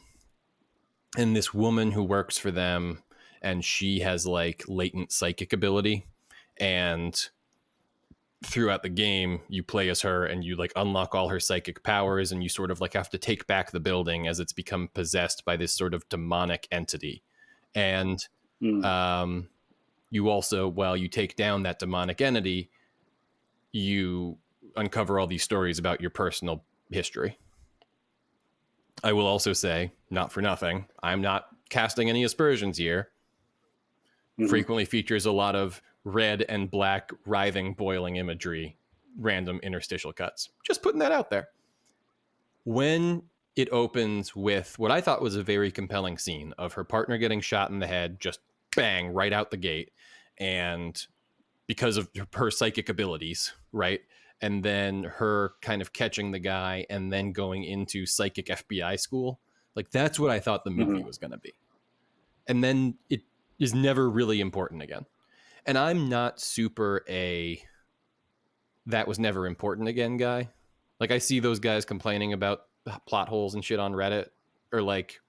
this woman who works for them, and she has like latent psychic ability. And throughout the game, you play as her, and you like unlock all her psychic powers, and you sort of like have to take back the building as it's become possessed by this sort of demonic entity. And you also, while you take down that demonic entity, you uncover all these stories about your personal history. I will also say, not for nothing, I'm not casting any aspersions here. Frequently features a lot of red and black writhing, boiling imagery, random interstitial cuts. Just putting that out there. When it opens with what I thought was a very compelling scene of her partner getting shot in the head, just bang, right out the gate, and because of her psychic abilities, right? And then her kind of catching the guy and then going into psychic FBI school. Like, that's what I thought the movie was going to be. And then it is never really important again. And I'm not super that was never important again guy. Like, I see those guys complaining about plot holes and shit on Reddit, or like,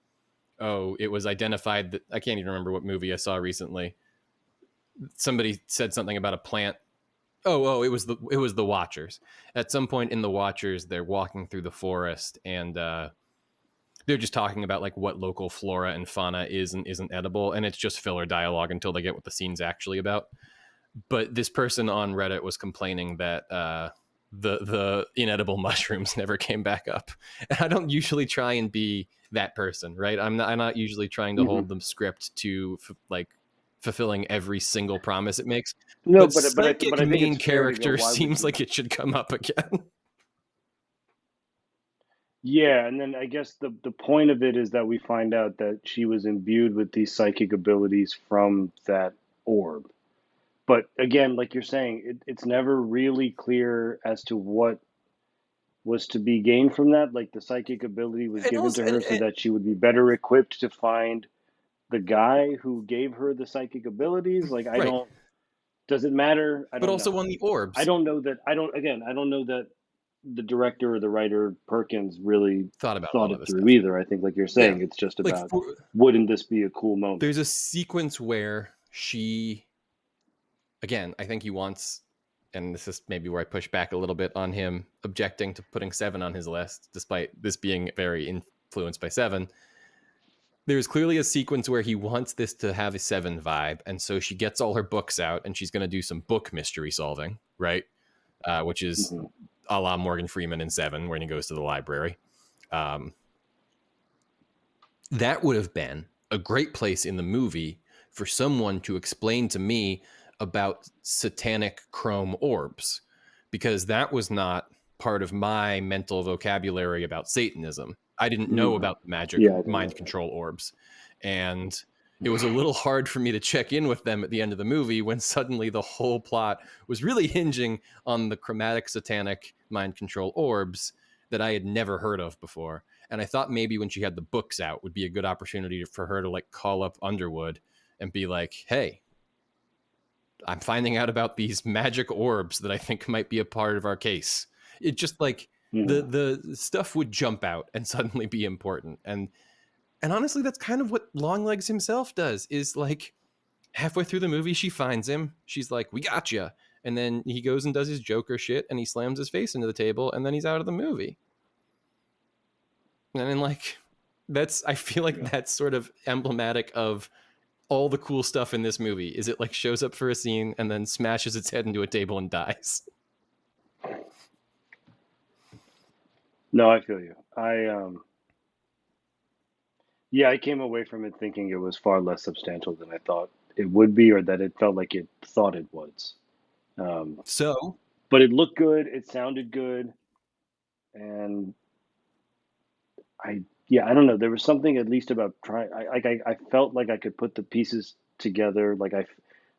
it was identified that, I can't even remember what movie I saw recently. Somebody said something about a plant. It was the Watchers. At some point in the Watchers, they're walking through the forest, and they're just talking about like what local flora and fauna is and isn't edible, and it's just filler dialogue until they get what the scene's actually about. But this person on Reddit was complaining that the inedible mushrooms never came back up. And I don't usually try and be that person, right? I'm not usually trying to hold the script to like fulfilling every single promise it makes. No, but I think main character seems like it should come up again. Yeah, and then I guess the point of it is that we find out that she was imbued with these psychic abilities from that orb. But again, like you're saying, it's never really clear as to what was to be gained from that. Like, the psychic ability was given to her so that she would be better equipped to find the guy who gave her the psychic abilities. Like, does it matter? I don't know. But also on the orbs. I don't know that the director or the writer Perkins really thought it through either. I think, like you're saying, it's just about, wouldn't this be a cool moment? There's a sequence where she, again, I think he wants, and this is maybe where I push back a little bit on him objecting to putting 7 on his list, despite this being very influenced by 7. There's clearly a sequence where he wants this to have a 7 vibe, and so she gets all her books out, and she's going to do some book mystery solving, right? Which is a la Morgan Freeman in 7 when he goes to the library. That would have been a great place in the movie for someone to explain to me about satanic chrome orbs, because that was not part of my mental vocabulary about Satanism. I didn't know about the magic mind control orbs. And it was a little hard for me to check in with them at the end of the movie when suddenly the whole plot was really hinging on the chromatic satanic mind control orbs that I had never heard of before. And I thought maybe when she had the books out would be a good opportunity for her to like call up Underwood and be like, hey, I'm finding out about these magic orbs that I think might be a part of our case. It just like the stuff would jump out and suddenly be important. And honestly, that's kind of what Longlegs himself does, is like halfway through the movie, she finds him. She's like, we got you. And then he goes and does his Joker shit and he slams his face into the table and then he's out of the movie. And then like, I feel like that's sort of emblematic of all the cool stuff in this movie. Is it like shows up for a scene and then smashes its head into a table and dies. No, I feel you. I came away from it thinking it was far less substantial than I thought it would be, or that it felt like it thought it was. But it looked good. It sounded good. And I don't know. There was something at least about trying. I felt like I could put the pieces together. Like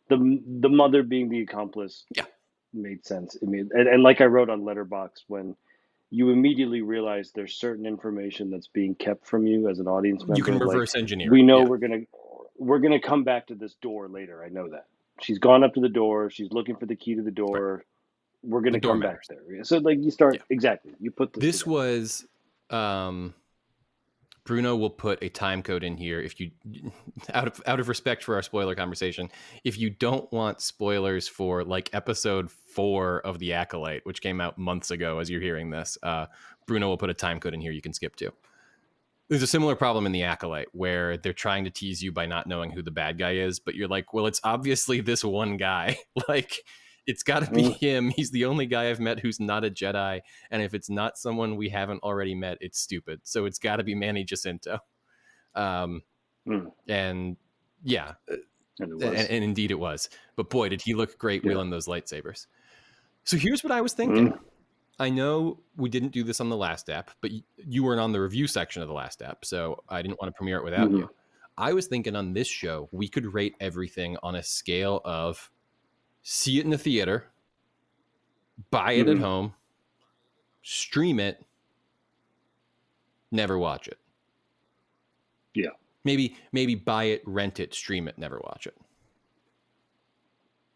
the mother being the accomplice made sense. I mean, and like I wrote on Letterboxd, when you immediately realize there's certain information that's being kept from you as an audience member. You can reverse like, engineer. We know we're gonna come back to this door later. I know that. She's gone up to the door. She's looking for the key to the door. Right. We're gonna come back there. So like you start exactly. You put this together. Was Bruno will put a time code in here if you, out of respect for our spoiler conversation, if you don't want spoilers for like episode 4 of The Acolyte, which came out months ago as you're hearing this, Bruno will put a time code in here you can skip to. There's a similar problem in The Acolyte where they're trying to tease you by not knowing who the bad guy is, but you're like, well, it's obviously this one guy. Like, it's got to be him. He's the only guy I've met who's not a Jedi. And if it's not someone we haven't already met, it's stupid. So it's got to be Manny Jacinto. And yeah, and indeed it was. But boy, did he look great wielding those lightsabers. So here's what I was thinking. I know we didn't do this on the last app, but you weren't on the review section of the last app, so I didn't want to premiere it without you. I was thinking on this show, we could rate everything on a scale of see it in the theater, buy it at home, stream it, never watch it. Yeah. Maybe buy it, rent it, stream it, never watch it.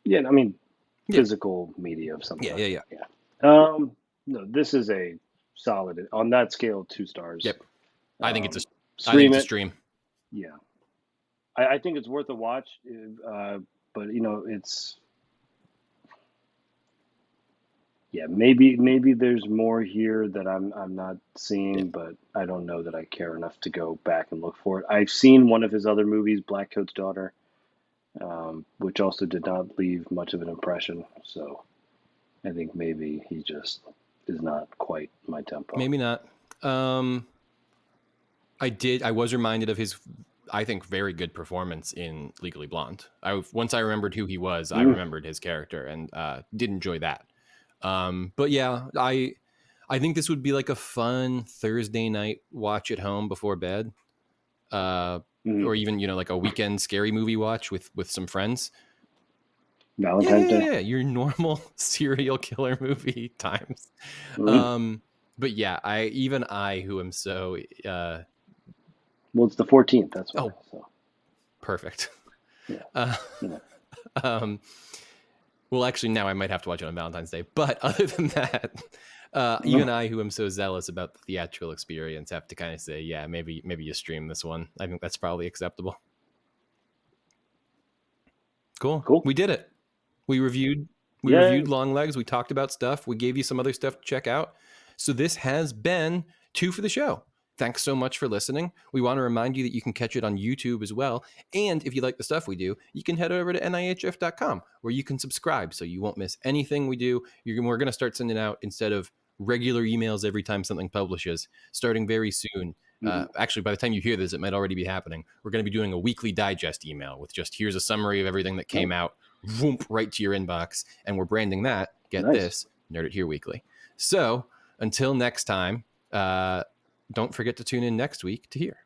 Yeah, I mean, physical media of some kind. Yeah. No, this is a solid, on that scale, 2 stars. Yep. I think it's a stream. Yeah. I think it's worth a watch, but you know, it's maybe there's more here that I'm not seeing, but I don't know that I care enough to go back and look for it. I've seen one of his other movies, Blackcoat's Daughter, which also did not leave much of an impression. So I think maybe he just is not quite my tempo. Maybe not. I was reminded of his, I think, very good performance in Legally Blonde. Once I remembered who he was, I remembered his character and did enjoy that. But yeah, I think this would be like a fun Thursday night watch at home before bed, or even, you know, like a weekend scary movie watch with some friends. Valentine's Day. Yeah, your normal serial killer movie times. But yeah, I who am so well, it's the 14th. That's why. So. Perfect. Yeah. Well, actually, now I might have to watch it on Valentine's Day. But other than that, even I, who am so zealous about the theatrical experience, have to kind of say, yeah, maybe you stream this one. I think that's probably acceptable. Cool. We did it. We reviewed Longlegs. We talked about stuff. We gave you some other stuff to check out. So this has been 2 for the show. Thanks so much for listening. We want to remind you that you can catch it on YouTube as well. And if you like the stuff we do, you can head over to nihf.com where you can subscribe so you won't miss anything we do. We're going to start sending out, instead of regular emails every time something publishes, starting very soon. Actually, by the time you hear this, it might already be happening. We're going to be doing a weekly digest email with just here's a summary of everything that came out, whoomp, right to your inbox. And we're branding that, this, Nerd It Here Weekly. So until next time, don't forget to tune in next week to hear.